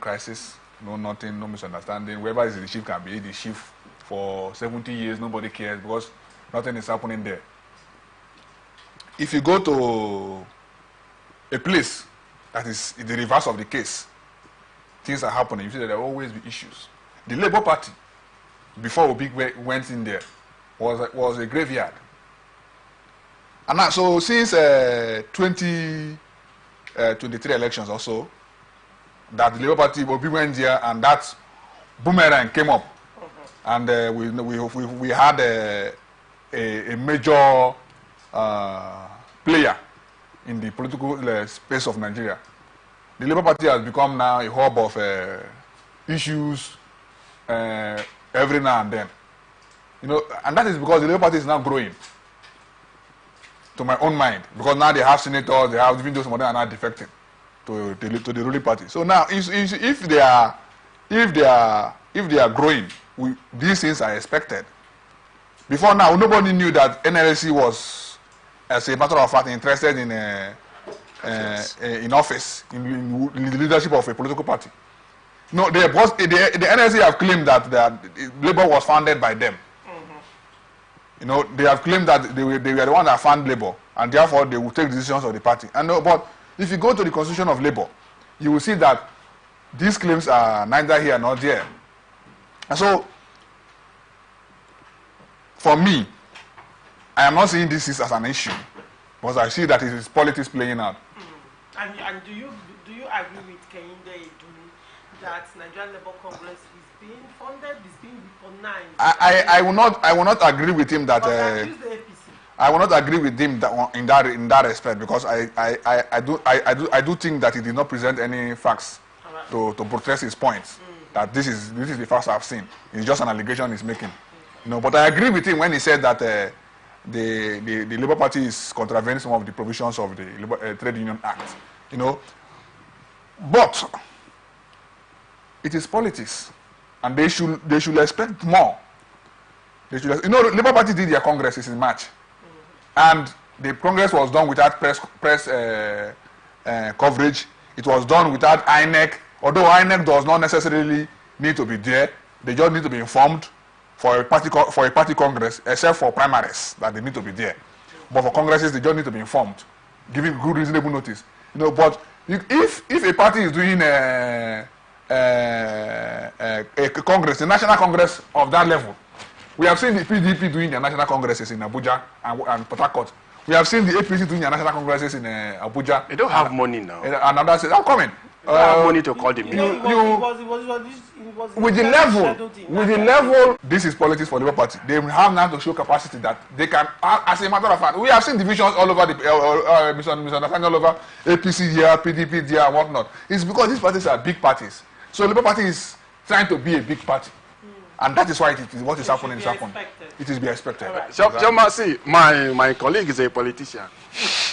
M: crisis, no nothing, no misunderstanding. Whoever is the chief can be the chief for 70 years, nobody cares because nothing is happening there. If you go to a place that is the reverse of the case, things are happening, you see that there will always be issues. The Labour Party, before Obi went in there, was a graveyard. And so since 2023 elections also, that the Labour Party, Obi went there and that boomerang came up. And we had a major player in the political space of Nigeria. The Labour Party has become now a hub of issues every now and then. You know, and that is because the Labour Party is now growing. To my own mind, because now they have senators, they have even those some of them are now defecting to the ruling party. So now, if they are growing, these things are expected. Before now, nobody knew that NLC was, as a matter of fact, interested in office, in the leadership of a political party. No, the NLC have claimed that Labour was founded by them. You know, they have claimed that they were the one that found Labour, and therefore they will take decisions of the party. And but if you go to the Constitution of Labour, you will see that these claims are neither here nor there. And so, for me, I am not seeing this as an issue, because I see that it is politics playing out.
K: And do you agree with Kehinde Edun that Nigerian Labour Congress is being funded, is being recognized?
M: I will not agree with him that. I will not agree with him that in that respect, because I do think that he did not present any facts to protest his points. That this is the facts I've seen. It's just an allegation he's making. You know, but I agree with him when he said that the Labour Party is contravening some of the provisions of the Trade Union Act. You know, but it is politics, and they should expect more. They should, you know, the Labour Party did their congresses in March, and the congress was done without press coverage. It was done without INEC, although INEC does not necessarily need to be there. They just need to be informed for a party congress, except for primaries that they need to be there. But for congresses, they just need to be informed, giving good reasonable notice. You know, but if a party is doing a congress, a national congress of that level, we have seen the PDP doing their national congresses in Abuja and Port Harcourt. We have seen the APC doing their national congresses in Abuja.
L: They don't have money now.
M: And others say, "I'm coming."
L: They don't have money to call them.
M: With the level, this is politics for the Labour Party. They have now to show capacity that they can. As a matter of fact, we have seen divisions all over the misunderstanding all over APC here, PDP there, and whatnot. It's because these parties are big parties. So the Labour Party is trying to be a big party. And that is why what is happening is happening. It is to be expected.
K: Right.
L: See, my colleague is a politician,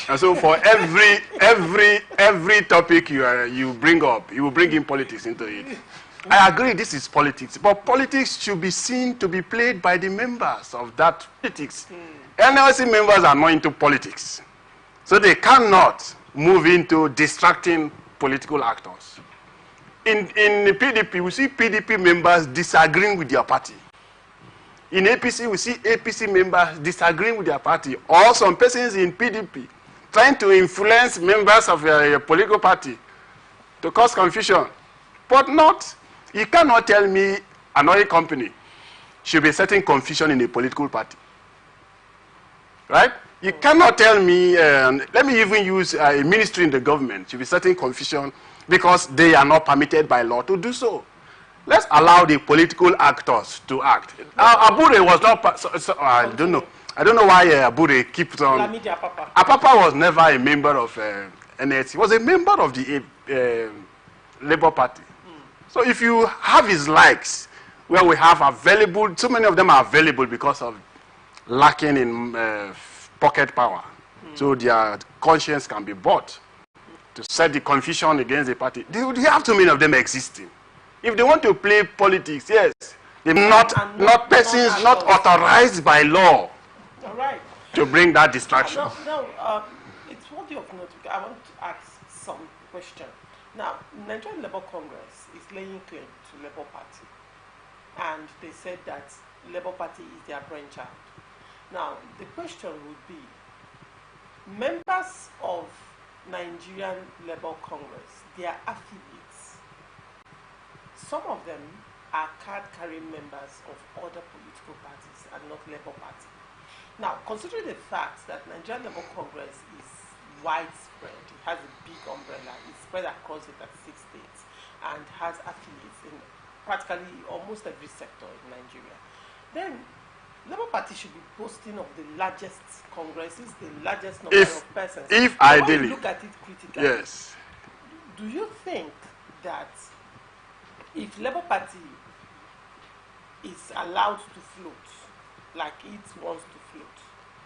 L: and so for every topic you bring up, you will bring in politics into it. I agree, this is politics, but politics should be seen to be played by the members of that politics. NLC members are not into politics, so they cannot move into distracting political actors. In the PDP, we see PDP members disagreeing with their party. In APC, we see APC members disagreeing with their party, or some persons in PDP trying to influence members of a political party to cause confusion. But you cannot tell me another company should be setting confusion in a political party. Right? You cannot tell me, let me even use a ministry in the government should be setting confusion because they are not permitted by law to do so. Let's allow the political actors to act. Abure was not, I don't know why Abure keeps on. Apapa was never a member of NLC. He was a member of the Labour Party. So if you have his likes, where we have available, so many of them are available because of lacking in pocket power. So their conscience can be bought to set the confusion against the party. They have too many of them existing. If they want to play politics, yes, they're not persons not authorized by law to bring that distraction.
K: It's worthy of note. I want to ask some question. Now, Nigerian Labour Congress is laying claim to Labour Party, and they said that Labour Party is their brainchild. Now, the question would be, members of Nigerian Labour Congress, their affiliates, some of them are card-carrying members of other political parties and not Labour Party. Now, considering the fact that Nigerian Labour Congress is widespread, it has a big umbrella, it's spread across the 36 states, and has affiliates in practically almost every sector in Nigeria, then Labour Party should be boasting of the largest congresses, the largest number of persons.
L: If ideally,
K: when you look at it critically,
L: yes.
K: Do you think that if Labour Party is allowed to float like it wants to float,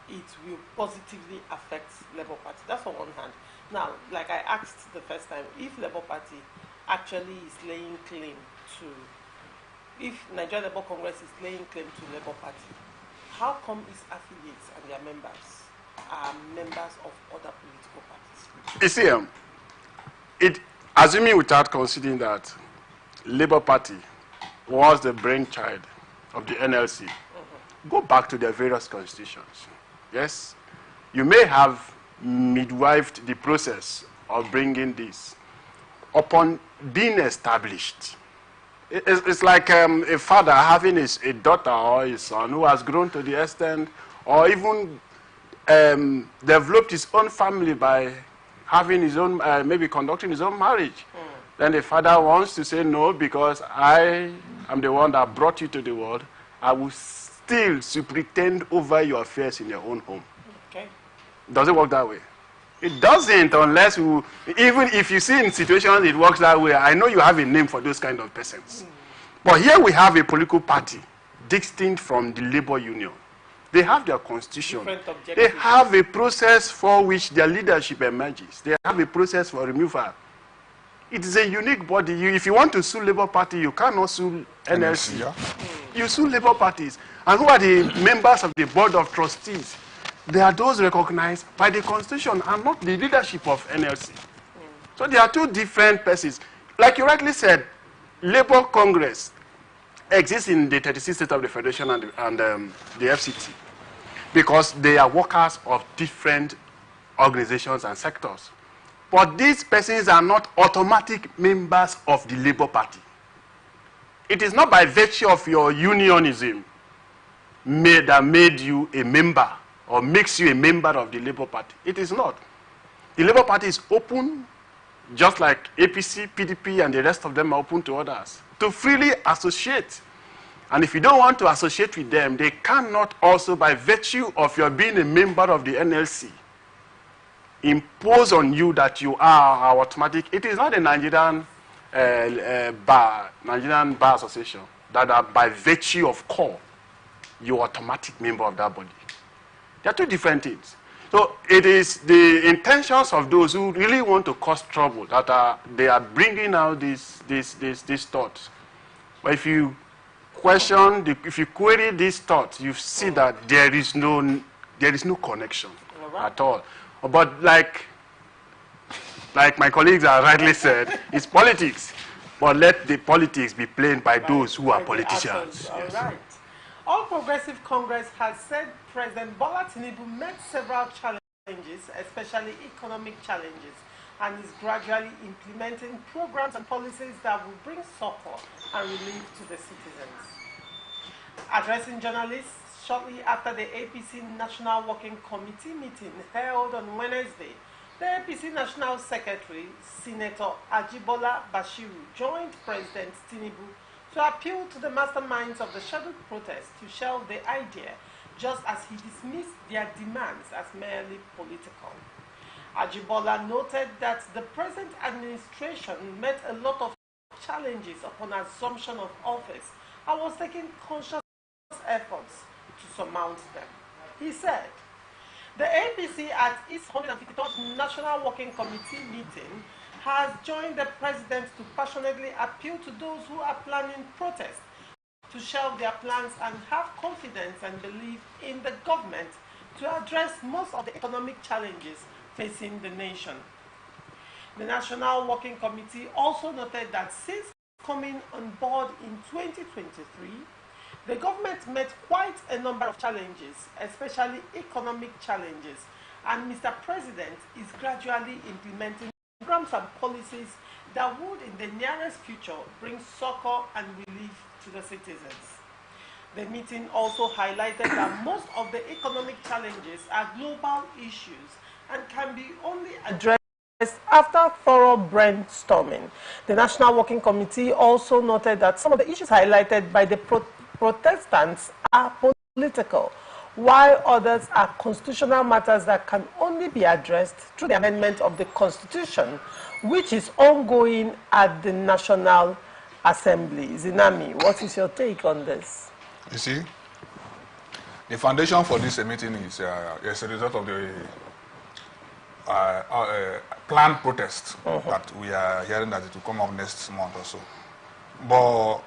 K: it will positively affect Labour Party? That's on one hand. Now, like I asked the first time, if Labour Party actually is laying claim to, if Nigerian Labour Congress is laying claim to Labour Party, how come its affiliates and their members are members of other political parties?
L: You see, assuming without considering that Labour Party was the brainchild of the NLC, go back to their various constitutions. Yes, you may have midwifed the process of bringing this. Upon being established, it's like a father having a daughter or his son who has grown to the extent or even developed his own family by having his own, maybe conducting his own marriage. Then the father wants to say, no, because I am the one that brought you to the world, I will still superintend over your affairs in your own home.
K: Okay.
L: Does it work that way? It doesn't unless you, even if you see in situations it works that way. I know you have a name for those kind of persons. But here we have a political party distinct from the labor union. They have their constitution. They have a process for which their leadership emerges. They have a process for removal. It is a unique body. If you want to sue Labour Party, you cannot sue NLC.
M: Yeah.
L: You sue Labour parties. And who are the members of the board of trustees? They are those recognized by the constitution and not the leadership of NLC. So there are two different persons. Like you rightly said, Labour Congress exists in the 36 states of the Federation and the FCT because they are workers of different organizations and sectors. But these persons are not automatic members of the Labour Party. It is not by virtue of your unionism that made you a member or makes you a member of the Labour Party. It is not. The Labour Party is open, just like APC, PDP, and the rest of them are open to others, to freely associate. And if you don't want to associate with them, they cannot also, by virtue of your being a member of the NLC, impose on you that you are automatic. It is not a Nigerian bar association that are by virtue of core, you're automatic member of that body. There are two different things. So it is the intentions of those who really want to cause trouble that they are bringing out these thoughts. But if you question, if you query these thoughts, you see that there is no connection at all. But like my colleagues have rightly said, it's politics. But let the politics be played by those who are politicians.
K: All right. All Progressive Congress has said President Bola Tinubu met several challenges, especially economic challenges, and is gradually implementing programs and policies that will bring support and relief to the citizens. Addressing journalists shortly after the APC National Working Committee meeting held on Wednesday, the APC National Secretary, Senator Ajibola Bashiru, joined President Tinubu to appeal to the masterminds of the scheduled protest to shelve the idea, just as he dismissed their demands as merely political. Ajibola noted that the present administration met a lot of challenges upon assumption of office and was taking conscious efforts to surmount them. He said, the APC at its 153rd National Working Committee meeting has joined the president to passionately appeal to those who are planning protest to shelve their plans and have confidence and belief in the government to address most of the economic challenges facing the nation. The National Working Committee also noted that since coming on board in 2023, the government met quite a number of challenges, especially economic challenges, and Mr. President is gradually implementing programs and policies that would in the nearest future bring succor and relief to the citizens. The meeting also highlighted that most of the economic challenges are global issues and can be only addressed after thorough brainstorming. The National Working Committee also noted that some of the issues highlighted by the protestants are political, while others are constitutional matters that can only be addressed through the amendment of the Constitution, which is ongoing at the National Assembly. Zinami, what is your take on this?
M: You see, the foundation for this meeting is as a result of the planned protest that we are hearing that it will come up next month or so. But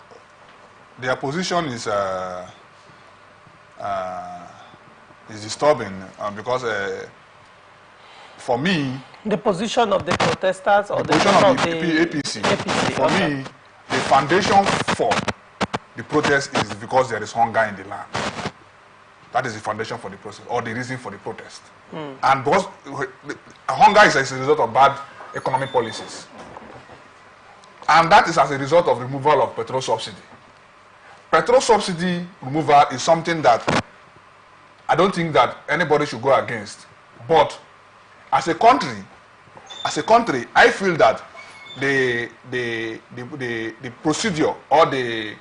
M: their position is is disturbing because for me,
K: the position of the protesters or
M: the position of the APC. For me, the foundation for the protest is because there is hunger in the land. That is the foundation for the process, or the reason for the protest. And because hunger is as a result of bad economic policies. And that is as a result of removal of petrol subsidy. Petrol subsidy removal is something that I don't think that anybody should go against. But as a country, I feel that the procedure or the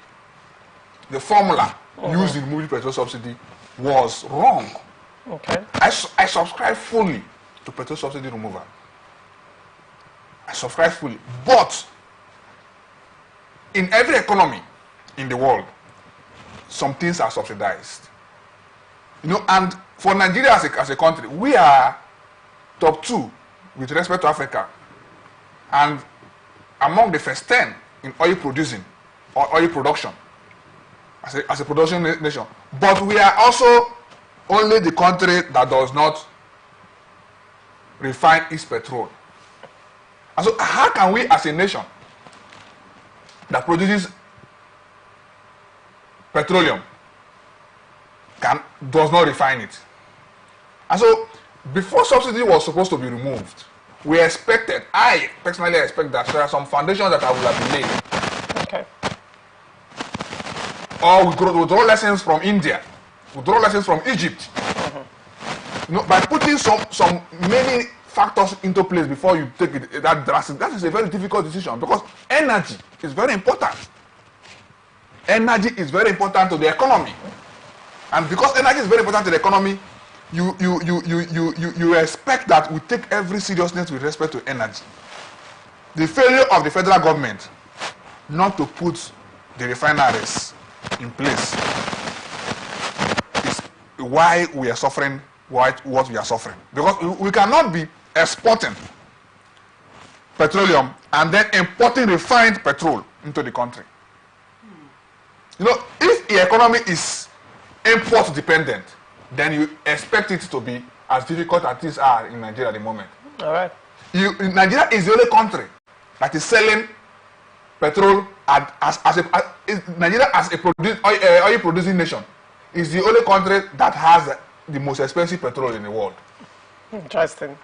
M: formula used in removing petrol subsidy was wrong.
K: Okay.
M: I subscribe fully to petrol subsidy removal. I subscribe fully. But in every economy in the world, some things are subsidized. You know, and for Nigeria as a country, we are top 2 with respect to Africa, and among the first 10 in oil producing or oil production as a production nation. But we are also only the country that does not refine its petrol. And so how can we as a nation that produces petroleum does not refine it? And so before subsidy was supposed to be removed, we expected, I personally expect that there are some foundations that I would have laid.
K: Okay.
M: Or we draw lessons from India, we draw lessons from Egypt. You know, by putting some many factors into place before you take it that drastic, that is a very difficult decision, because energy is very important. Energy is very important to the economy. And because energy is very important to the economy, you expect that we take every seriousness with respect to energy. The failure of the federal government not to put the refineries in place is why we are suffering what we are suffering. Because we cannot be exporting petroleum and then importing refined petrol into the country. You know, if the economy is import dependent, then you expect it to be as difficult as things are in Nigeria at the moment.
K: All right.
M: Nigeria is the only country that is selling petrol Nigeria as a oil producing nation is the only country that has the most expensive petrol in the world.
K: Interesting.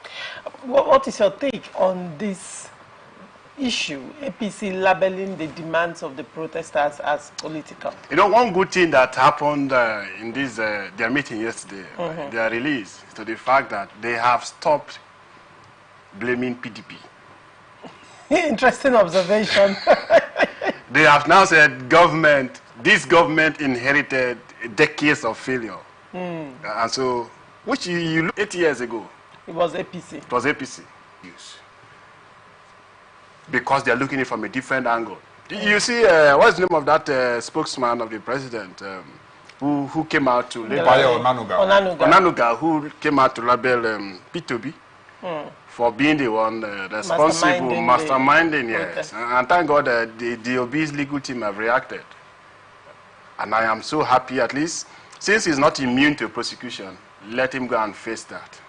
K: What is your take on this issue, APC labeling the demands of the protesters as political?
L: You know, one good thing that happened in this their meeting yesterday, their release, to the fact that they have stopped blaming PDP.
K: Interesting observation.
L: They have now said this government inherited decades of failure. And so, which you look 8 years ago.
K: It was APC.
L: It was APC. Yes. Because they are looking at it from a different angle. You see, what's the name of that spokesman of the president who came out to label Onanuga, who came out to label P2B for being the one responsible, masterminding, yes. And thank God the obese legal team have reacted. And I am so happy, at least, since he's not immune to prosecution, let him go and face that.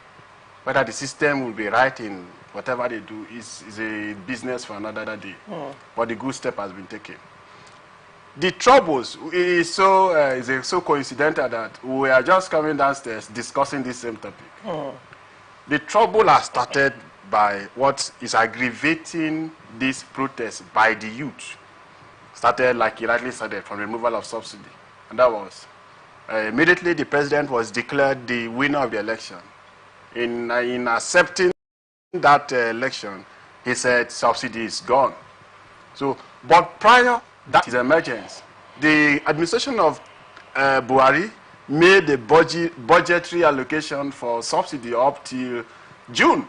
L: Whether the system will be right in whatever they do is a business for another day. But the good step has been taken. The troubles is so coincidental that we are just coming downstairs discussing this same topic. The trouble has started by what is aggravating this protest by the youth. Started, like he rightly said, from removal of subsidy. And that was immediately the president was declared the winner of the election. In accepting that election, he said subsidy is gone. So, but prior that his emergence, the administration of Buhari made the budgetary allocation for subsidy up till June.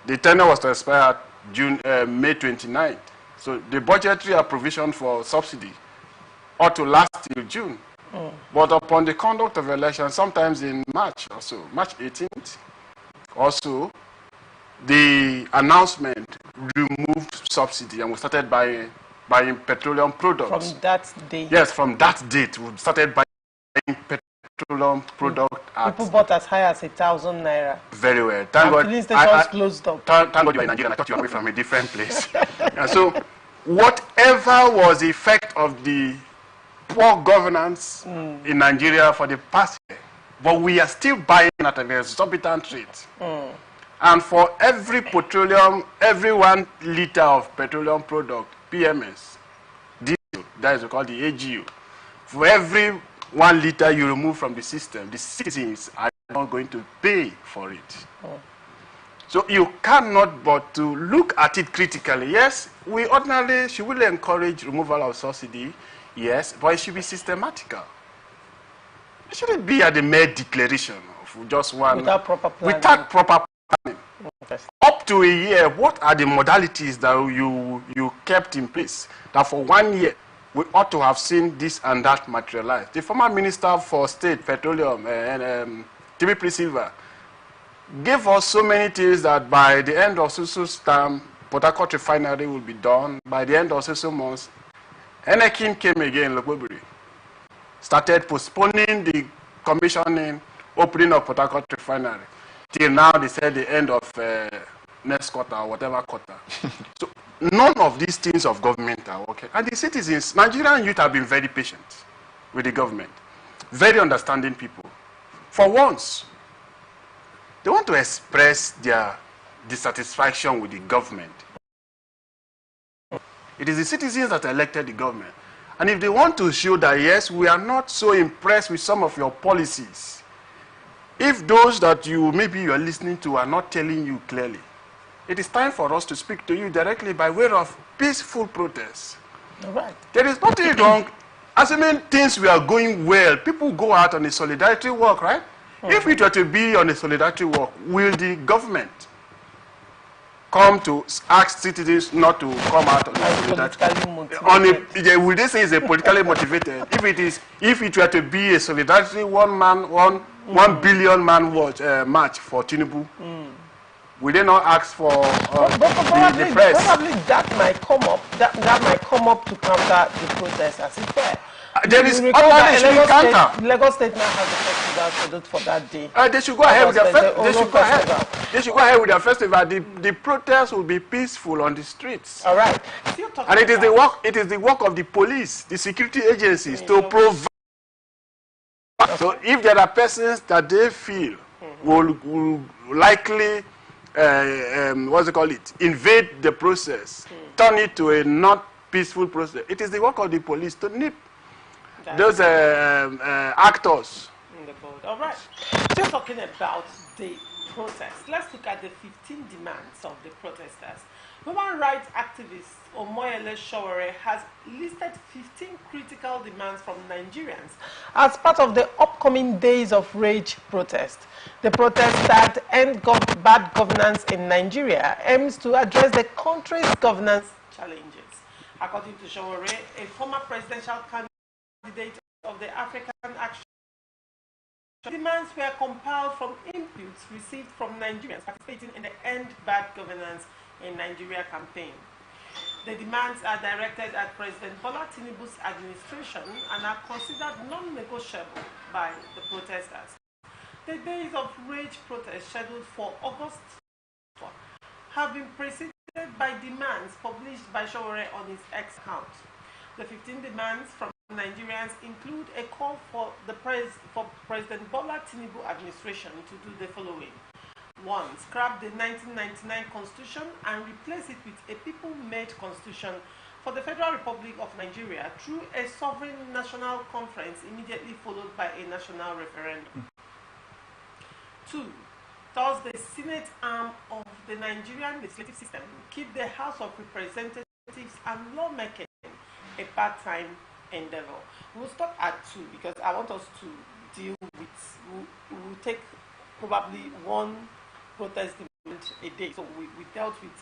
L: The tenure was to expire May 29th. So the budgetary provision for subsidy ought to last till June. But upon the conduct of election, sometimes in March also, March 18th, also, the announcement removed subsidy and we started buying petroleum products.
K: From that date?
L: Yes, from that date, we started buying petroleum product
K: People bought as high as 1,000 naira.
L: Very well. Thank God.
K: Filling stations closed up.
L: Thank God you are in Nigeria. I thought you were away from a different place. And so, whatever was the effect of the poor governance in Nigeria for the past year, but we are still buying at an exorbitant rate. And for every 1 liter of petroleum product, PMS, diesel, that is called the AGU, for every 1 liter you remove from the system, the citizens are not going to pay for it. So you cannot but to look at it critically. Yes, we ordinarily should really encourage removal of subsidy, yes, but it should be systematical. It shouldn't be at the mere declaration of just one.
K: Without proper planning.
L: Without proper planning. Up to a year, what are the modalities that you kept in place? That for 1 year, we ought to have seen this and that materialize. The former Minister for State, Petroleum, TB Silva, gave us so many things that by the end of Susu's term, Port Harcourt refinery will be done. By the end of Susu months, Enekin came again, Lokobiri, started postponing the commissioning, opening of Port Harcourt refinery. Till now, they said the end of next quarter or whatever quarter. So none of these things of government are working. And the citizens, Nigerian youth have been very patient with the government. Very understanding people. For once, they want to express their dissatisfaction with the government. It is the citizens that elected the government. And if they want to show that, yes, we are not so impressed with some of your policies, if those that maybe you are listening to are not telling you clearly, it is time for us to speak to you directly by way of peaceful protest.
K: All right.
L: There is nothing wrong. Assuming things were going well, people go out on a solidarity walk, right? If it were to be on a solidarity walk, will the government come to ask citizens not to come out on a solidarity? Will they say it's a politically motivated? If it were to be a solidarity 1 billion man march for Tinubu, will they not ask for the press?
K: Probably that might come up. That might come up to counter the protest as it were.
L: There is other counter.
K: Lagos State now has a festival scheduled for that day.
L: They should go ahead with their festival. They should go ahead with their festival. The protest will be peaceful on the streets.
K: All right.
L: And it is the work of the police, the security agencies, to provide. So if there are persons that they feel will likely invade the process, turn it to a not peaceful process, it is the work of the police to nip those actors.
K: In the board. All right. Still talking about the protest. Let's look at the 15 demands of the protesters. Human rights activist Omoyele Sowore has listed 15 critical demands from Nigerians as part of the upcoming Days of Rage protest. The protest that End Bad Governance in Nigeria aims to address the country's governance challenges. According to Sowore, a former presidential candidate of the African Action, demands were compiled from inputs received from Nigerians participating in the End Bad Governance in Nigeria campaign. The demands are directed at President Bola Tinubu's administration and are considered non-negotiable by the protesters. The Days of Rage protest scheduled for August 4 have been preceded by demands published by Sowore on his X account. The 15 demands from Nigerians include a call for President Bola Tinubu administration to do the following. 1. Scrap the 1999 Constitution and replace it with a people-made constitution for the Federal Republic of Nigeria through a sovereign national conference immediately followed by a national referendum. 2. Thus, the Senate arm of the Nigerian legislative system keep the House of Representatives and lawmaking a part-time endeavor. We'll stop at 2 because I want us to deal with, we'll take probably one protest demand a day. So we dealt with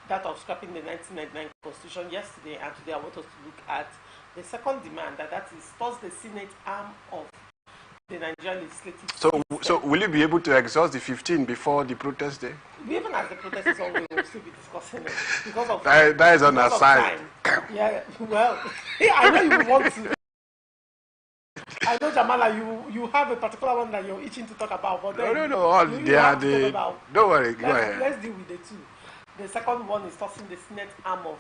K: that of scrapping the 1999 Constitution yesterday, and today I want us to look at the second demand, that is thus the Senate arm of the Nigerian legislative system.
L: So will you be able to exhaust the 15 before the protest day?
K: Even as the protest is ongoing, we'll still be discussing it because of
L: that is on our side.
K: Yeah, well, I know you want to. I know, Jamala, you have a particular one that you're itching to talk about, but then
L: no. All they are the. Don't worry, go ahead.
K: Let's deal with the two. The second one is tossing the Senate arm of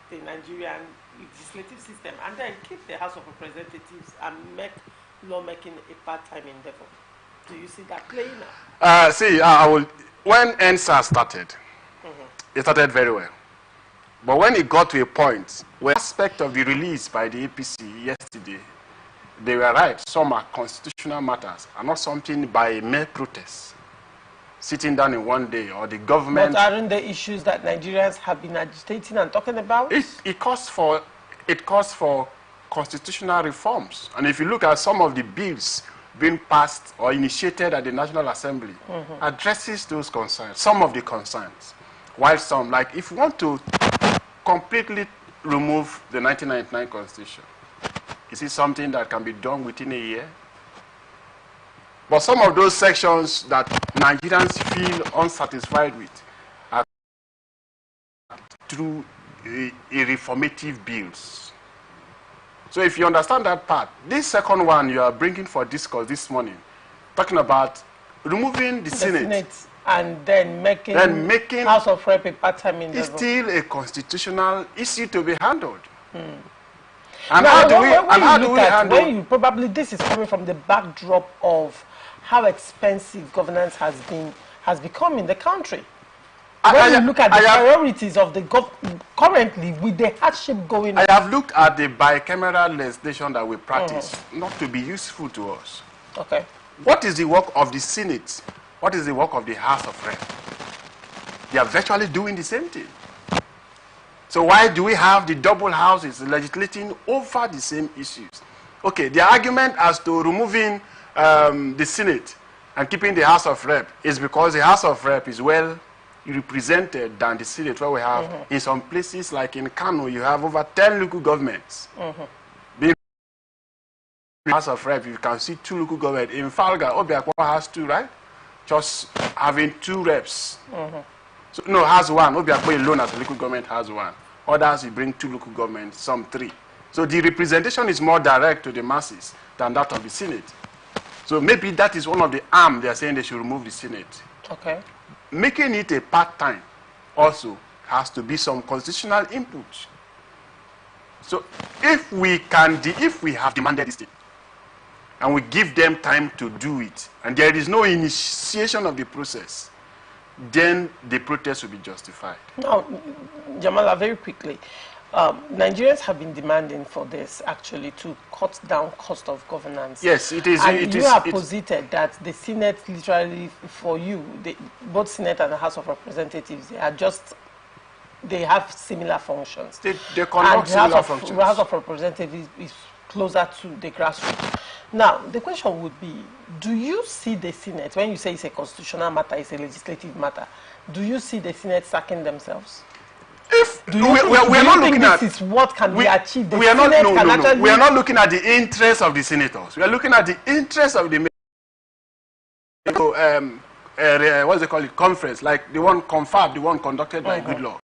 K: the Nigerian legislative system, and then keep the House of Representatives and make lawmaking a part-time endeavor. Do you see that playing out?
L: I will. When NSA started, it started very well. But when it got to a point where aspect of the release by the APC yesterday, they were right. Some are constitutional matters, and not something by mere protest. Sitting down in one day, or the government.
K: But aren't the issues that Nigerians have been agitating and talking about?
L: It calls for constitutional reforms. And if you look at some of the bills being passed or initiated at the National Assembly, addresses those concerns, some of the concerns. While some, like if you want to completely remove the 1999 Constitution, is it something that can be done within a year? But some of those sections that Nigerians feel unsatisfied with are through a reformative bills. So if you understand that part, this second one you are bringing for discourse this morning, talking about removing the Senate
K: and then making House of Rep a part-time endeavor.
L: It's still a constitutional issue to be handled.
K: And now, how do we handle? Probably this is coming from the backdrop of how expensive governance has become in the country. When you look at the priorities of the currently with the hardship going on.
L: I have looked at the bicameral legislation that we practice, not to be useful to us.
K: Okay.
L: What is the work of the Senate? What is the work of the House of Rep? They are virtually doing the same thing. So why do we have the double houses legislating over the same issues? Okay, the argument as to removing the Senate and keeping the House of Rep is because the House of Rep is well represented than the Senate, where we have in some places like in Kano, you have over 10 local governments. Being House of Rep, you can see 2 local governments. In Falga, Obiakwa has 2, right? Just having 2 reps. So, no, has 1. Obiakwa alone as a local government has 1. Others, you bring 2 local governments, some 3. So the representation is more direct to the masses than that of the Senate. So maybe that is one of the arms they are saying they should remove the Senate.
K: Okay.
L: Making it a part-time also has to be some constitutional input. So if we have demanded this thing, and we give them time to do it, and there is no initiation of the process, then the protest will be justified.
K: Now, Jamala, very quickly, Nigerians have been demanding for this, actually, to cut down cost of governance.
L: Yes, it is.
K: And you have posited that the Senate, literally, for you, both Senate and the House of Representatives, they have similar functions.
L: They conduct similar functions.
K: The House of Representatives is closer to the grassroots. Now, the question would be, do you see the Senate, when you say it's a constitutional matter, it's a legislative matter, do you see the Senate sacking themselves?
L: We are not looking at
K: this is what can be achieved.
L: We are not looking at the interests of the senators. We are looking at the interests of the what's it called? Conference, like the one confab, the one conducted by Goodluck,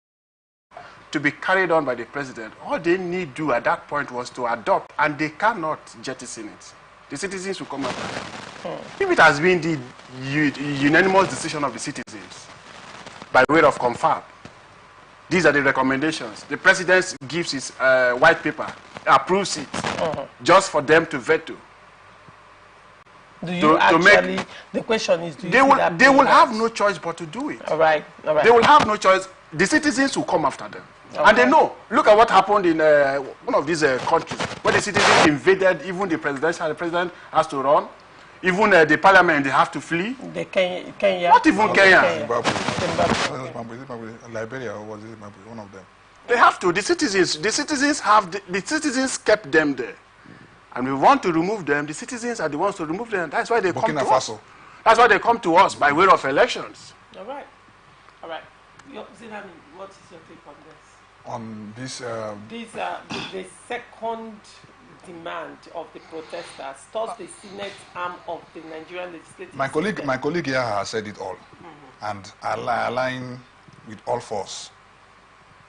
L: to be carried on by the president. All they need to do at that point was to adopt, and they cannot jettison it. The citizens will come after them. If it has been the unanimous decision of the citizens by way of confab, these are the recommendations. The president gives his white paper, approves it, just for them to veto.
K: Do you the question is, do you
L: they will have no choice but to do it.
K: All right.
L: They will have no choice. The citizens will come after them. And they know. Look at what happened in one of these countries, where the citizens invaded even the president has to run. Even the parliament, they have to flee.
K: Kenya.
L: Not even Kenya.
M: Zimbabwe. Liberia, or was it Zimbabwe? One of them.
L: They have to. The citizens kept them there. And we want to remove them. The citizens are the ones to remove them. That's why they come to us. That's why they come to us by way of elections.
K: All right. All right. Zinani, what is your take on this?
M: On this?
K: The second demand of the protesters towards the Senate arm of the Nigerian legislative system.
M: My colleague here has said it all, and I align with all force.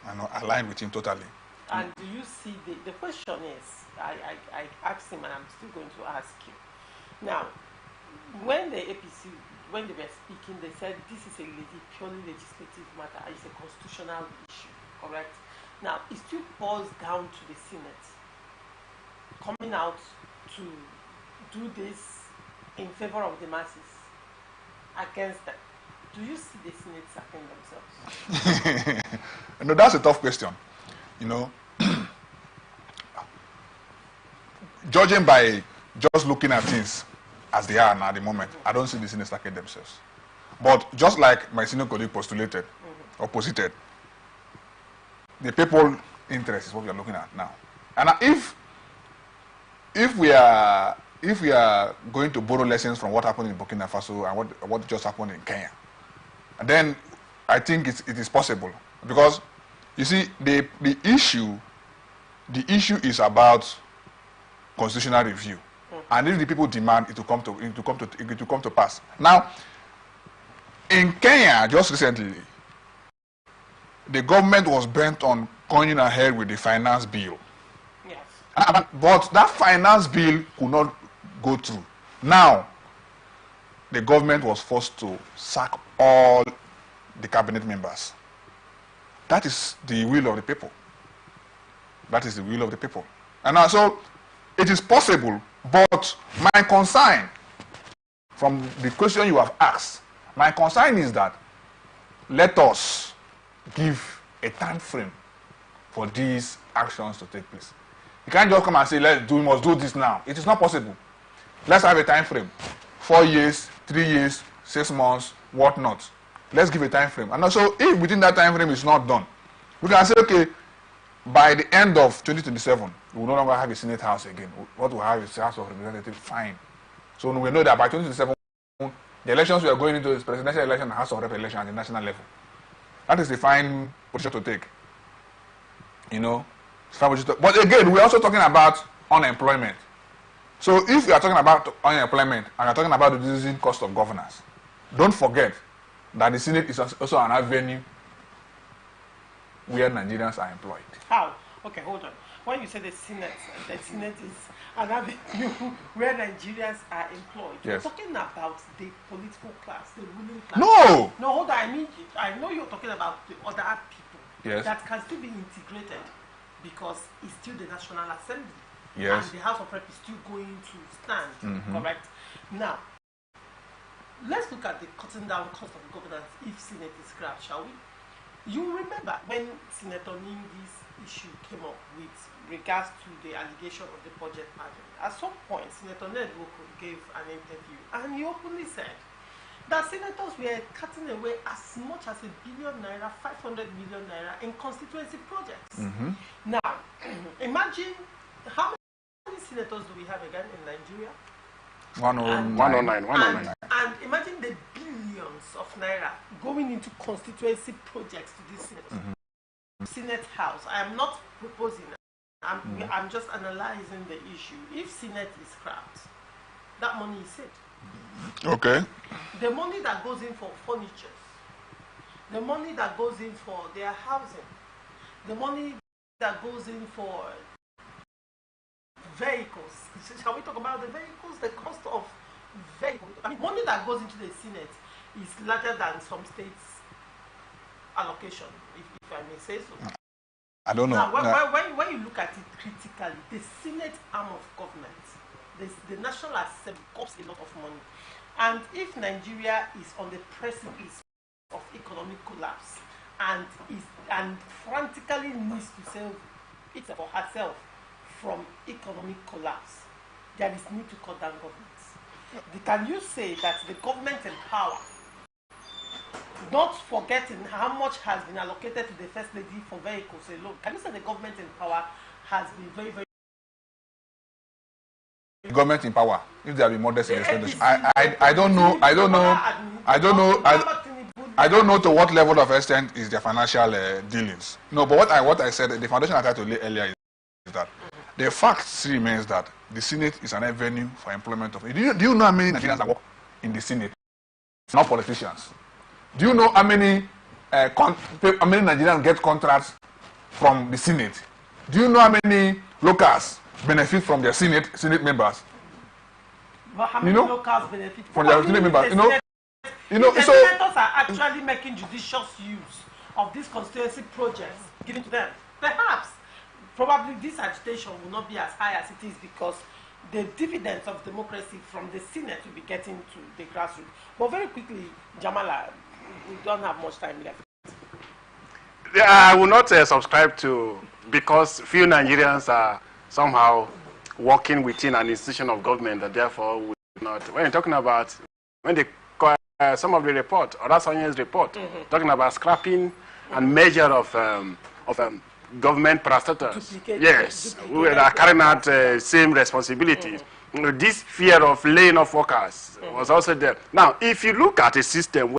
M: I align with him totally.
K: And do you see the question is, I asked him and I'm still going to ask you. Now, when the APC, when they were speaking, they said this is a purely legislative matter. It's a constitutional issue, correct? Now, it still boils down to the Senate coming out to do this in favor of the masses against them. Do you see the Senate sacking themselves?
M: No, that's a tough question. You know, judging by just looking at things as they are now at the moment, I don't see the Senate sacking themselves. But just like my senior colleague postulated or posited, the people interest is what we are looking at now. And if we are going to borrow lessons from what happened in Burkina Faso and what just happened in Kenya, then I think it is possible, because you see the issue is about constitutional review, and if the people demand it to come to pass. Now, in Kenya, just recently, the government was bent on going ahead with the finance bill.
K: Yes.
M: But that finance bill could not go through. Now, the government was forced to sack all the cabinet members. That is the will of the people. That is the will of the people. And so, it is possible, but my concern, from the question you have asked, my concern is that let us give a time frame for these actions to take place. You can't just come and say, we must do this now. It is not possible. Let's have a time frame. 4 years, 3 years, 6 months, whatnot. Let's give a time frame. And also, if within that time frame is not done, we can say, okay, by the end of 2027, we will no longer have a Senate House again. What we have is a House of Representatives, fine. So we know that by 2027, the elections we are going into is presidential election and House of Rep election at the national level. That is the fine position to take. You know, but again, we're also talking about unemployment. So if you are talking about unemployment and you're talking about reducing cost of governance, don't forget that the Senate is also an avenue where Nigerians are employed.
K: How? Okay, hold on. When you say the Senate is an avenue where Nigerians are employed,
M: yes.
K: You're talking about the political class, the ruling class.
M: No!
K: No, hold on. I know you're talking about the other people,
M: yes,
K: that can still be integrated because it's still the National Assembly.
M: Yes.
K: And the House of Rep is still going to stand, correct? Now, let's look at the cutting down cost of governance if Senate is scrapped, shall we? You remember when Senator Ningi's issue came up with regards to the allegation of the budget pageant. At some point, Senator Ned Nwoko gave an interview and he openly said that senators were cutting away as much as R1 billion, 500 million naira in constituency projects. Now, imagine how many senators do we have again in Nigeria?
L: 109.
K: And imagine the billions of naira going into constituency projects to this Senate. Senate House. I am not proposing. I'm just analyzing the issue. If Senate is scrapped, that money is saved.
M: Okay.
K: The money that goes in for furniture, the money that goes in for their housing, the money that goes in for vehicles. Shall we talk about the vehicles? The cost of vehicles. I mean, money that goes into the Senate is larger than some states' allocation, if I may say so.
M: I don't know.
K: Now, when you look at it critically, the Senate arm of government, the National Assembly costs a lot of money. And if Nigeria is on the precipice of economic collapse and frantically needs to save itself or herself from economic collapse, there is need to cut down governments. Can you say that the government in power, not forgetting how much has been allocated to the First Lady for vehicles alone, can you say the government in power has been very, very...
M: Government in power, if there be modest in expenditure, I don't know to what level of extent is their financial dealings. No, but what I said, the foundation I tried to lay earlier is that the fact remains that the Senate is an avenue for employment of. Do you know how many Nigerians that work in the Senate? Not politicians. Do you know how many Nigerians get contracts from the Senate? Do you know how many locals benefit from their Senate members?
K: But how many locals benefit
M: from their Senate members?
K: The senators are actually making judicious use of these constituency projects given to them. Perhaps, probably this agitation will not be as high as it is because the dividends of democracy from the Senate will be getting to the grassroots. But very quickly, Jamala, we don't have much time left.
L: Yeah, I will not subscribe to, because few Nigerians are somehow working within an institution of government, and therefore we not. When you're talking about, when they call some of the report, Orasonye's report, talking about scrapping and measure of government parastatals, yes, we are carrying out same responsibilities. This fear of laying off workers was also there. Now, if you look at a system